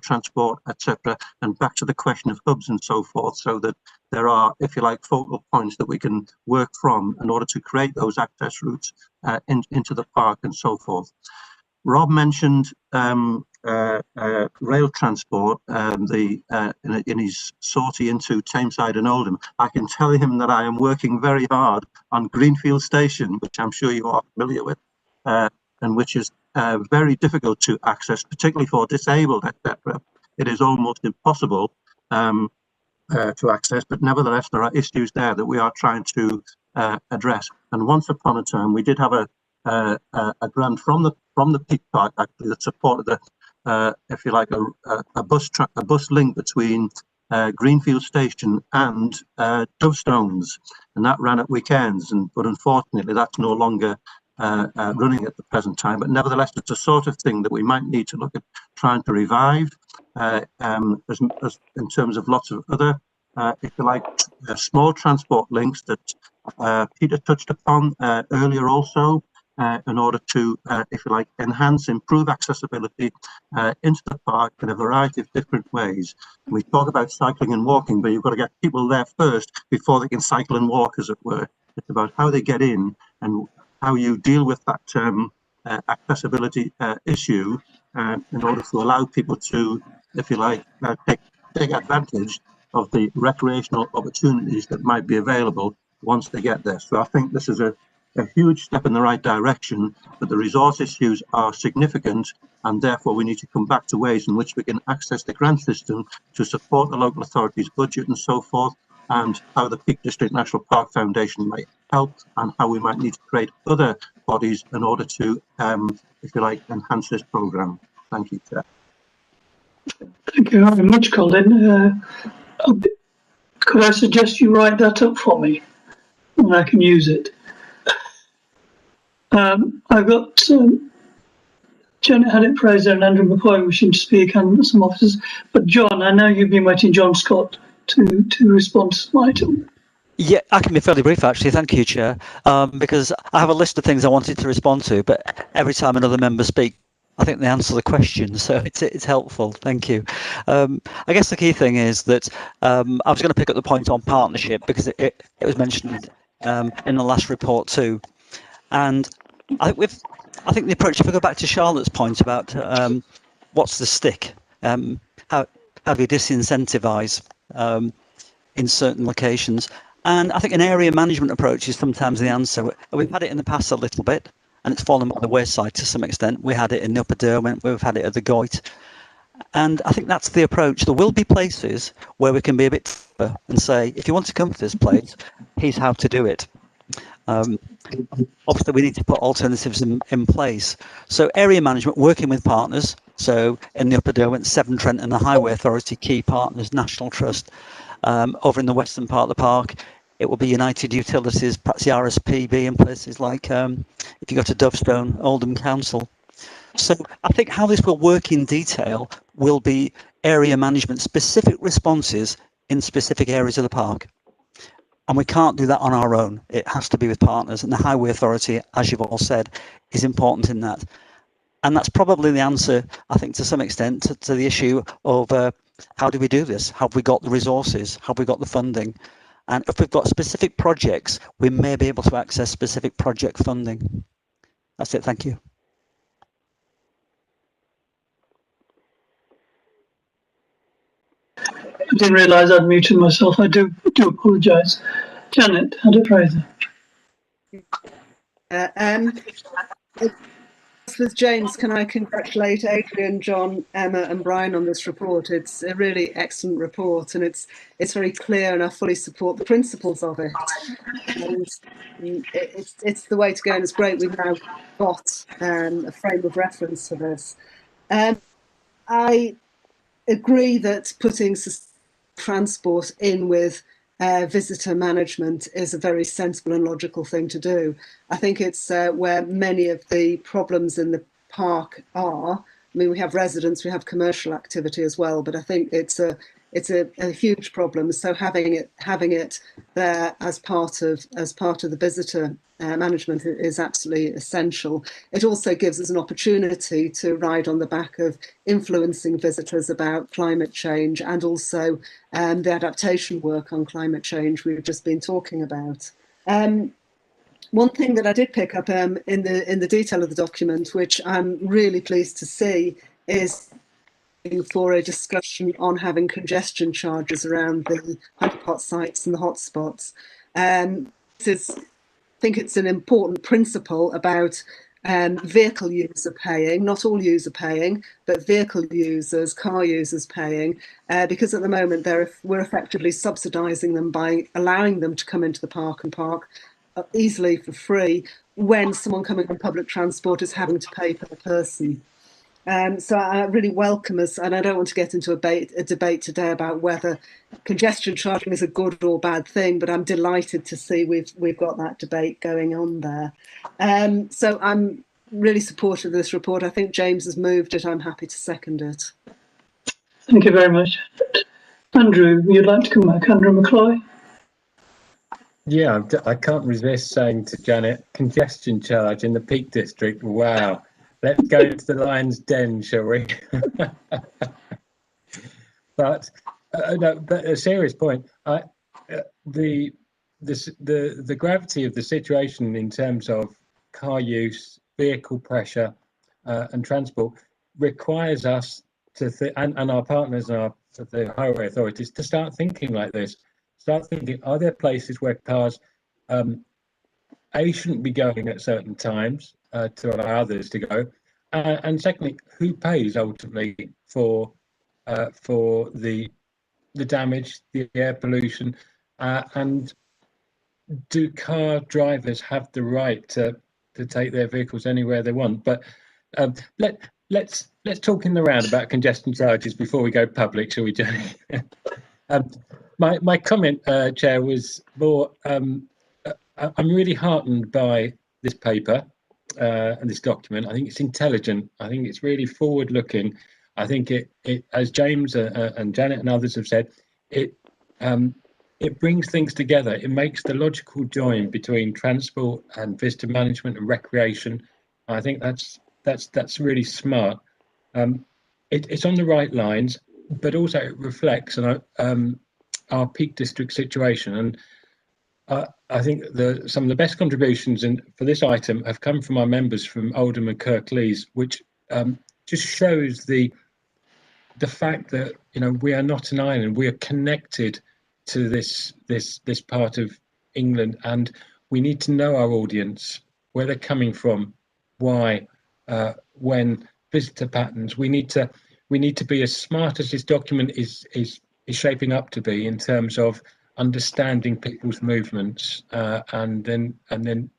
transport, etc., and back to the question of hubs and so forth, so that there are, if you like, focal points that we can work from in order to create those access routes into the park and so forth. Rob mentioned rail transport in his sortie into Tameside and Oldham. I can tell him that I am working very hard on Greenfield Station, which I'm sure you are familiar with, and which is very difficult to access, particularly for disabled, etc. It is almost impossible to access, but nevertheless there are issues there that we are trying to address. And once upon a time, we did have a grant from the Peak Park actually that supported the, if you like, a bus link between Greenfield Station and Dovestones, and that ran at weekends. But unfortunately, that's no longer running at the present time, but nevertheless, it's a sort of thing that we might need to look at trying to revive as in terms of lots of other, if you like, small transport links that Peter touched upon earlier also, in order to, if you like, improve accessibility into the park in a variety of different ways. We talk about cycling and walking, but you've got to get people there first before they can cycle and walk, as it were. It's about how they get in and how you deal with that accessibility issue in order to allow people to, if you like, take advantage of the recreational opportunities that might be available once they get there. So I think this is a huge step in the right direction, but the resource issues are significant, and therefore we need to come back to ways in which we can access the grant system to support the local authorities' budget and so forth, and how the Peak District National Park Foundation might help, and how we might need to create other bodies in order to, if you like, enhance this programme. Thank you, Chair. Thank you very much, Colin. Could I suggest you write that up for me and I can use it? I've got Janet Haddock-Fraser and Andrew McCoy wishing to speak, and some officers. But John, I know you've been waiting, John Scott, to respond to some item. Yeah, I can be fairly brief, actually. Thank you, Chair. Because I have a list of things I wanted to respond to, but every time another member speaks, I think they answer the question, so it's helpful. Thank you. I guess the key thing is that I was going to pick up the point on partnership because it was mentioned in the last report too, and I think the approach. If we go back to Charlotte's point about what's the stick, how do we disincentivise in certain locations, and I think an area management approach is sometimes the answer. We've had it in the past a little bit, and it's fallen by the wayside to some extent. We had it in the Upper Derwent, we've had it at the Goit, and I think that's the approach. There will be places where we can be a bit tougher and say, if you want to come to this place, here's how to do it. Obviously, we need to put alternatives in place. So area management, working with partners. So in the Upper Derwent, Severn Trent and the Highway Authority, key partners, National Trust. Over in the western part of the park, it will be United Utilities, perhaps the RSPB, and places like, if you go to Dovestone, Oldham Council. So I think how this will work in detail will be area management, specific responses in specific areas of the park. And we can't do that on our own. It has to be with partners. And the Highway Authority, as you've all said, is important in that. And that's probably the answer, I think, to some extent, to the issue of how do we do this? Have we got the resources? Have we got the funding? And if we've got specific projects, we may be able to access specific project funding. That's it. Thank you. I didn't realise I'd muted myself. I do apologise. Janet Haddock-Fraser. With James, can I congratulate Adrian, John, Emma and Brian on this report? It's a really excellent report, and it's very clear, and I fully support the principles of it. And it's the way to go, and it's great we've now got a frame of reference for this. I agree that putting transport in with visitor management is a very sensible and logical thing to do. I think it's where many of the problems in the park are. I mean, we have residents, we have commercial activity as well, but I think it's a huge problem. So having it there as part of the visitor management is absolutely essential. It also gives us an opportunity to ride on the back of influencing visitors about climate change, and also the adaptation work on climate change we've just been talking about. One thing that I did pick up in the detail of the document, which I'm really pleased to see, is for a discussion on having congestion charges around the honeypot sites and the hotspots. I think it's an important principle about vehicle user paying, not all user paying, but vehicle users, car users paying, because at the moment we're effectively subsidising them by allowing them to come into the park and park easily for free when someone coming on public transport is having to pay per person. So I really welcome us, and I don't want to get into a debate today about whether congestion charging is a good or bad thing, but I'm delighted to see we've got that debate going on there. So I'm really supportive of this report. I think James has moved it. I'm happy to second it. Thank you very much. Andrew, you'd like to come back? Andrew McCloy? Yeah, I can't resist saying to Janet, congestion charge in the Peak District. Wow. Let's go to the lion's den, shall we? But no, but a serious point. The gravity of the situation in terms of car use, vehicle pressure, and transport requires us to and our partners and the highway authorities to start thinking like this. Start thinking: are there places where cars shouldn't be going at certain times to allow others to go, and secondly, who pays ultimately for the damage, the air pollution, and do car drivers have the right to take their vehicles anywhere they want? But let's talk in the round about congestion charges before we go public, shall we, Jenny? My comment, Chair, was more. I'm really heartened by this paper and this document. I think it's intelligent. I think it's really forward-looking. I think it as James and Janet and others have said, it brings things together. It makes the logical join between transport and visitor management and recreation. I think that's really smart. It's on the right lines, but also it reflects our Peak District situation. And I think some of the best contributions for this item have come from our members from Oldham and Kirklees, which just shows the fact that we are not an island. We are connected to this part of England, and we need to know our audience, where they're coming from, why, when, visitor patterns. We need to be as smart as this document is shaping up to be in terms of understanding people's movements and then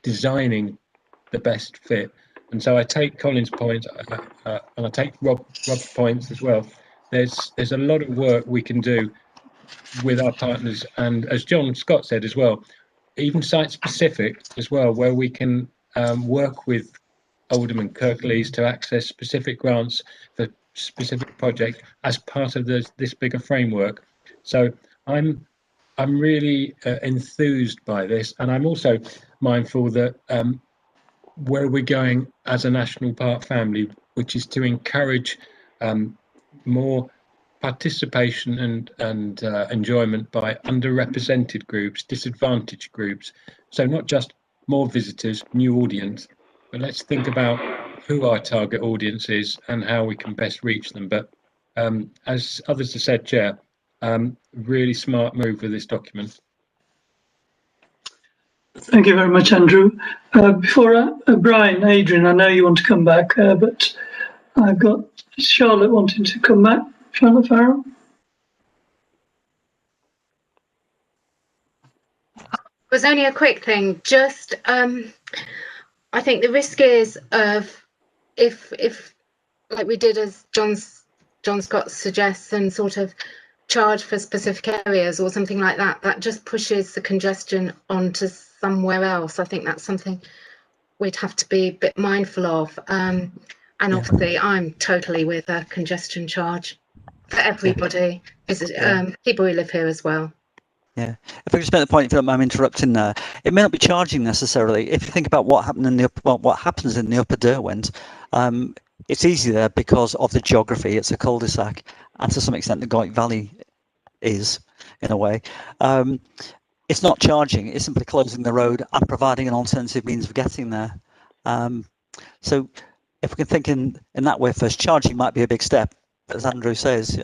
designing the best fit. And so I take Colin's point and I take Rob's points as well. There's a lot of work we can do with our partners, and as John Scott said as well, even site specific as well, where we can work with Oldham and Kirklees to access specific grants for specific projects as part of this bigger framework. So I'm really enthused by this, and I'm also mindful that where we're going as a national park family, which is to encourage more participation and enjoyment by underrepresented groups, disadvantaged groups. So not just more visitors, new audience, but let's think about who our target audience is and how we can best reach them. But as others have said, Chair, really smart move with this document. Thank you very much, Andrew. Before Brian, Adrian, I know you want to come back, but I've got Charlotte wanting to come back. Charlotte Farrell. It was only a quick thing. Just, I think the risk is of if like we did as John Scott suggests, and sort of charge for specific areas or something like that, that just pushes the congestion onto somewhere else. I think that's something we'd have to be a bit mindful of. And obviously, I'm totally with a congestion charge for everybody, people who live here as well. Yeah, if I just make the point, if you don't mind interrupting there, it may not be charging necessarily. If you think about what happened in what happens in the Upper Derwent, it's easy there because of the geography. It's a cul-de-sac, and to some extent, the Goyt Valley is, in a way. It's not charging; it's simply closing the road and providing an alternative means of getting there. So, if we can think in that way first, charging might be a big step, as Andrew says.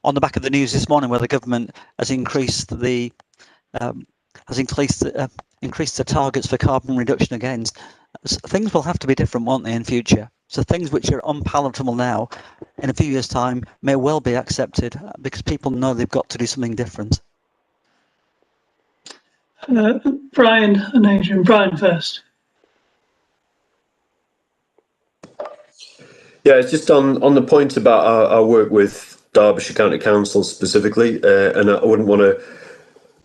On the back of the news this morning, where the government has increased the targets for carbon reduction again, things will have to be different, won't they, in future? So things which are unpalatable now, in a few years' time, may well be accepted because people know they've got to do something different. Brian and Adrian. Brian first. Yeah, it's just on the point about our work with Derbyshire County Council specifically, and I wouldn't want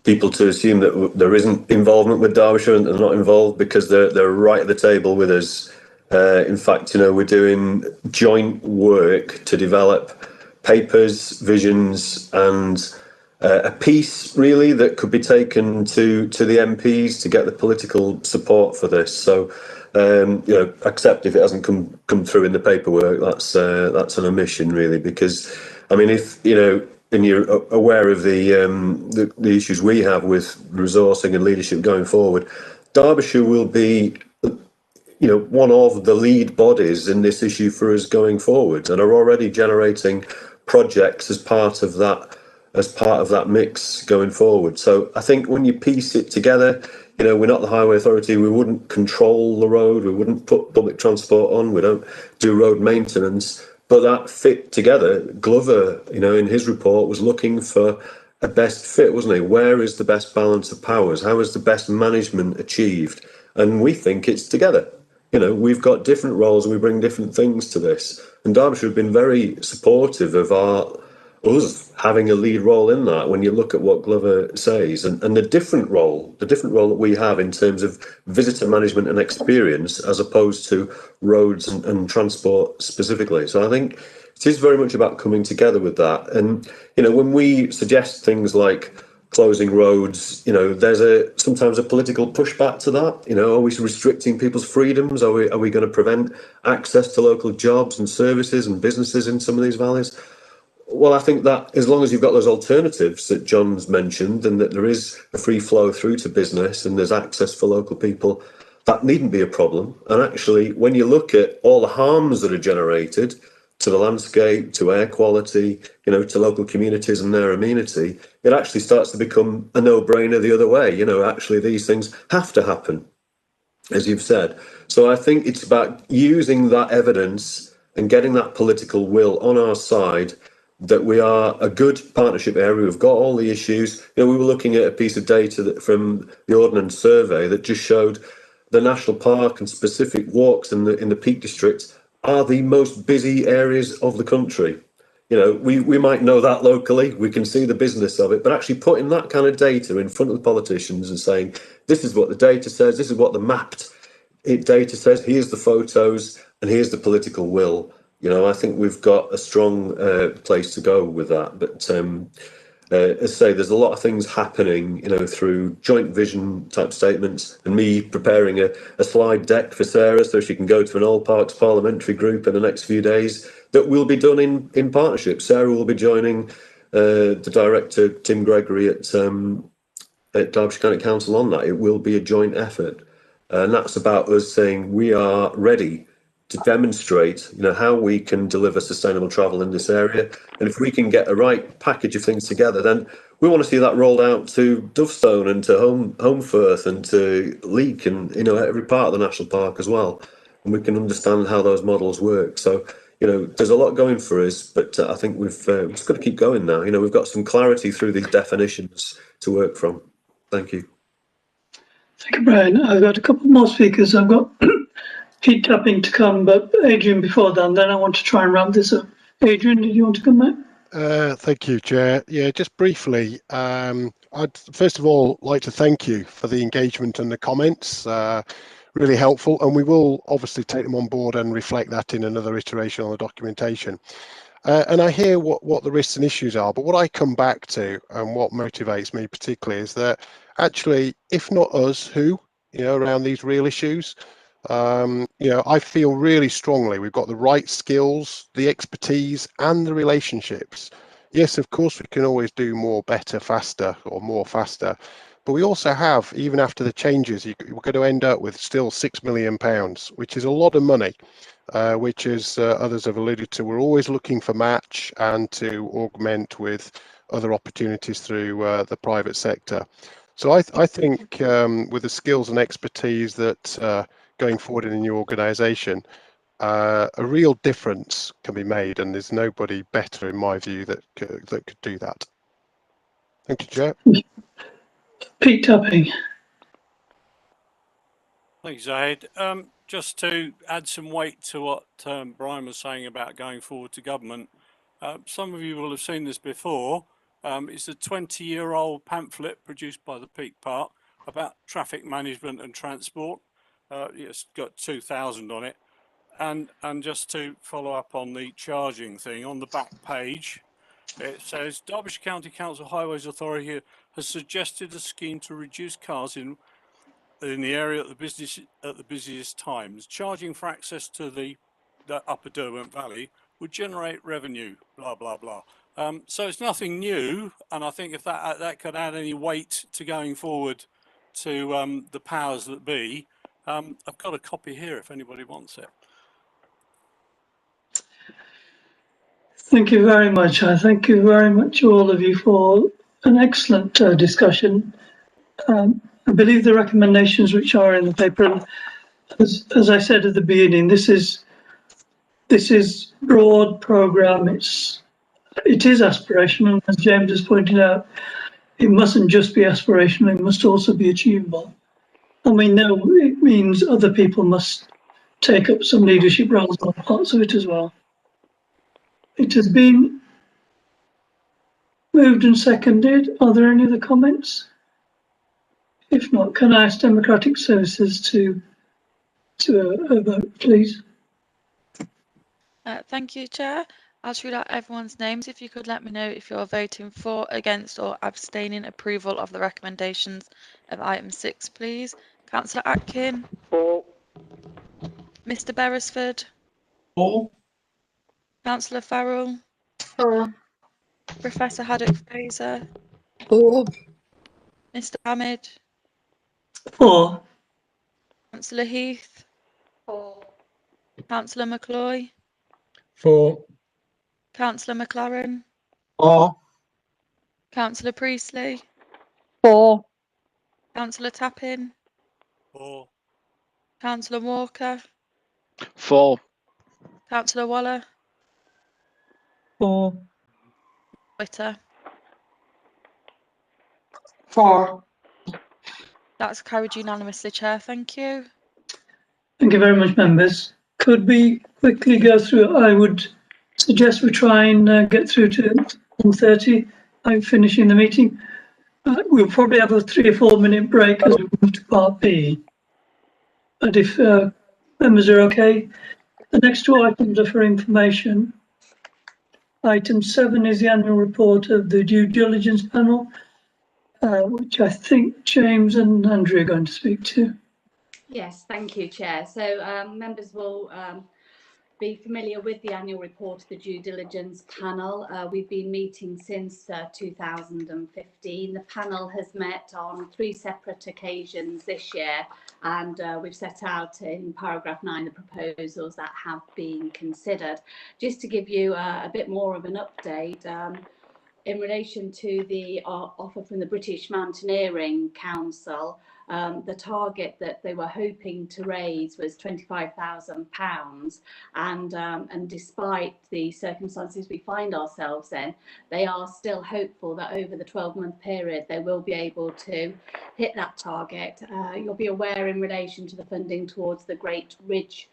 people to assume that there isn't involvement with Derbyshire and they're not involved, because they're right at the table with us. In fact, we're doing joint work to develop papers, visions, and a piece really that could be taken to the MPs to get the political support for this. So, except if it hasn't come through in the paperwork, that's an omission really, because I mean, if and you're aware of the issues we have with resourcing and leadership going forward, Derbyshire will be one of the lead bodies in this issue for us going forward, and are already generating projects as part of that mix going forward. So I think when you piece it together, we're not the highway authority, we wouldn't control the road, we wouldn't put public transport on, we don't do road maintenance, but that fit together. Glover, in his report was looking for a best fit, wasn't he? Where is the best balance of powers? How is the best management achieved? And we think it's together. We've got different roles and we bring different things to this. And Derbyshire have been very supportive of us having a lead role in that, when you look at what Glover says, and the different role that we have in terms of visitor management and experience, as opposed to roads and transport specifically. So I think it is very much about coming together with that. And, when we suggest things like closing roads, there's sometimes a political pushback to that. Are we restricting people's freedoms? Are we going to prevent access to local jobs and services and businesses in some of these valleys? Well, I think that as long as you've got those alternatives that John's mentioned, and that there is a free flow through to business and there's access for local people, that needn't be a problem. And actually, when you look at all the harms that are generated to the landscape, to air quality, to local communities and their amenity, it actually starts to become a no-brainer the other way. Actually, these things have to happen, as you've said. So I think it's about using that evidence and getting that political will on our side, that we are a good partnership area. We've got all the issues. We were looking at a piece of data from the Ordnance Survey that just showed the national park and specific walks in the Peak District are the most busy areas of the country. We might know that locally, we can see the business of it, but actually putting that kind of data in front of the politicians and saying, this is what the data says, this is what the mapped data says, here's the photos, and here's the political will. I think we've got a strong place to go with that. But as I say, there's a lot of things happening, through joint vision type statements, and me preparing a slide deck for Sarah so she can go to an All Parks parliamentary group in the next few days, that will be done in partnership. Sarah will be joining the director, Tim Gregory, at Derbyshire County Council on that. It will be a joint effort. And that's about us saying we are ready to demonstrate, how we can deliver sustainable travel in this area. And if we can get a right package of things together, then we want to see that rolled out to Dovestone and to Holmfirth and to Leek and, every part of the national park as well. And we can understand how those models work. So, there's a lot going for us, but I think we've just got to keep going now. We've got some clarity through these definitions to work from. Thank you. Thank you, Brian. I've got a couple more speakers. I've got Pete tapping to come, but Adrian before that, and then I want to try and wrap this up. Adrian, did you want to come back? Thank you, Chair. Yeah, just briefly, I'd first of all like to thank you for the engagement and the comments. Really helpful, and we will obviously take them on board and reflect that in another iteration on the documentation. And I hear what the risks and issues are, but what I come back to and what motivates me particularly is that actually, if not us, who, around these real issues? I feel really strongly we've got the right skills, the expertise, and the relationships. Yes, of course, we can always do more, better, faster, or more faster. But we also have, even after the changes, we're going to end up with still £6 million, which is a lot of money, which, as others have alluded to, we're always looking for match and to augment with other opportunities through the private sector. So I think with the skills and expertise that going forward in a new organisation, a real difference can be made, and there's nobody better, in my view, that could do that. Thank you, Chair. Pete tapping. Thanks, Zahid. just to add some weight to what Brian was saying about going forward to government, some of you will have seen this before. It's a 20-year-old pamphlet produced by the Peak Park about traffic management and transport. It's got 2,000 on it. And just to follow up on the charging thing, on the back page, it says Derbyshire County Council Highways Authority has suggested a scheme to reduce cars in the area at the busiest times. Charging for access to the Upper Derwent Valley would generate revenue, blah, blah, blah. So it's nothing new. And I think if that could add any weight to going forward to the powers that be, I've got a copy here if anybody wants it. Thank you very much. I thank you very much, all of you, for an excellent discussion. I believe the recommendations which are in the paper, and as I said at the beginning, this is broad programme. It is aspirational, as James has pointed out. It mustn't just be aspirational; it must also be achievable. And we know it means other people must take up some leadership roles on parts of it as well. It has been moved and seconded. Are there any other comments? If not, can I ask Democratic Services to a vote, please? Thank you, Chair. I'll read out everyone's names. If you could let me know if you're voting for, against or abstaining approval of the recommendations of item 6, please. Councillor Atkin. For. Mr Beresford. For. Councillor Farrell. For. Professor Haddock-Fraser. For. Mr Hamid. For. Councillor Heath. For. Councillor McCloy. For. Councillor McLaren. For. Councillor Priestley. For. Councillor Tappin. For. Councillor Walker. For. Councillor Waller. For. Witter. For. That's carried unanimously, Chair. Thank you. Thank you very much, members. Could we quickly go through? I would suggest we try and get through to 1:30. I'm finishing the meeting. We'll probably have a 3 or 4 minute break as we move to part B. But if members are okay, the next 2 items are for information. Item 7 is the annual report of the due diligence panel, which I think James and Andrew are going to speak to. Yes, thank you, Chair. So members will be familiar with the annual report of the due diligence panel. We've been meeting since 2015. The panel has met on 3 separate occasions this year, and we've set out in paragraph 9 the proposals that have been considered. Just to give you a bit more of an update, in relation to the offer from the British Mountaineering Council, the target that they were hoping to raise was £25,000, and despite the circumstances we find ourselves in, they are still hopeful that over the 12-month period they will be able to hit that target. You'll be aware in relation to the funding towards the Great Ridge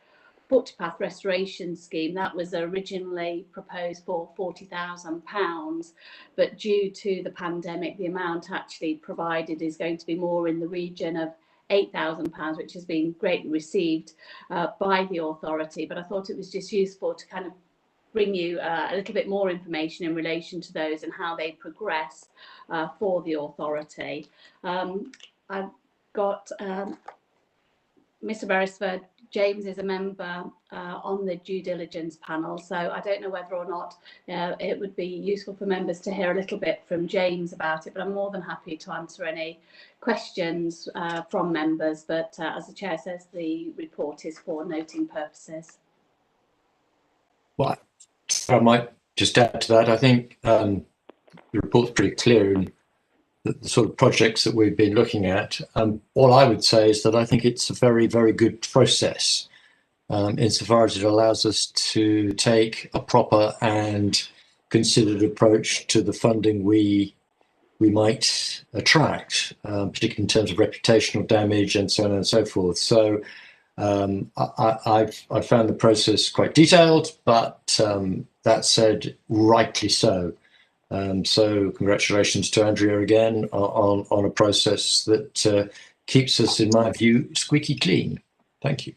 footpath restoration scheme, that was originally proposed for £40,000, but due to the pandemic the amount actually provided is going to be more in the region of £8,000, which has been greatly received by the authority. But I thought it was just useful to kind of bring you a little bit more information in relation to those and how they progress for the authority. I've got Mr Beresford. James is a member on the due diligence panel, so I don't know whether or not it would be useful for members to hear a little bit from James about it, but I'm more than happy to answer any questions from members. But as the Chair says, the report is for noting purposes. Well, I might just add to that. I think the report's pretty clear in the sort of projects that we've been looking at. All I would say is that I think it's a very, very good process insofar as it allows us to take a proper and considered approach to the funding we might attract, particularly in terms of reputational damage and so on and so forth. So I found the process quite detailed, but that said, rightly so. So congratulations to Andrea again on a process that keeps us, in my view, squeaky clean. Thank you.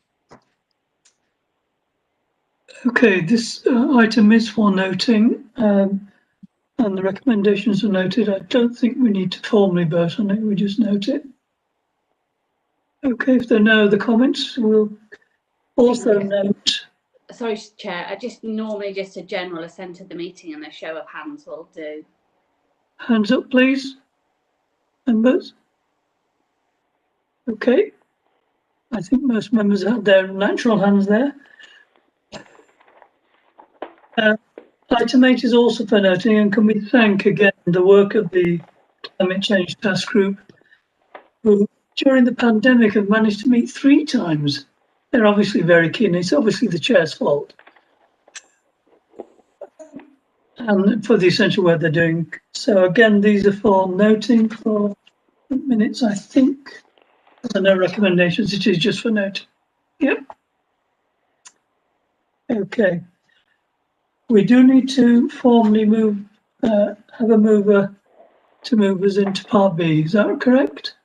Okay, this item is for noting, and the recommendations are noted. I don't think we need to formally vote on it, we just note it. Okay, if there are no other comments, we'll also note. Sorry, Chair, I just normally just a general assent of the meeting and a show of hands will do. Hands up, please, members. Okay, I think most members had their natural hands there. Item 8 is also for noting, and can we thank again the work of the Climate Change Task Group, who during the pandemic have managed to meet 3 times. They're obviously very keen. It's obviously the chair's fault. And for the essential work they're doing. So again, these are for noting for minutes, I think. There are no recommendations, it is just for note. Yep. Okay. We do need to formally move, have a mover to move us into part B, is that correct?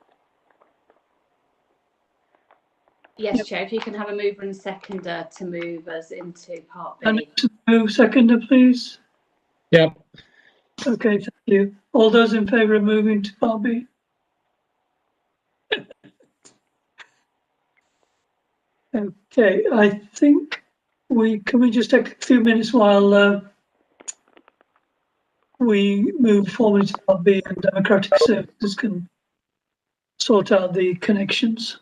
Yes, Chair, if you can have a mover and seconder to move us into part B. And to move seconder, please. Yeah. Okay, thank you. All those in favour of moving to part B? Okay, I think can we just take a few minutes while we move formally to part B and Democratic Services can sort out the connections.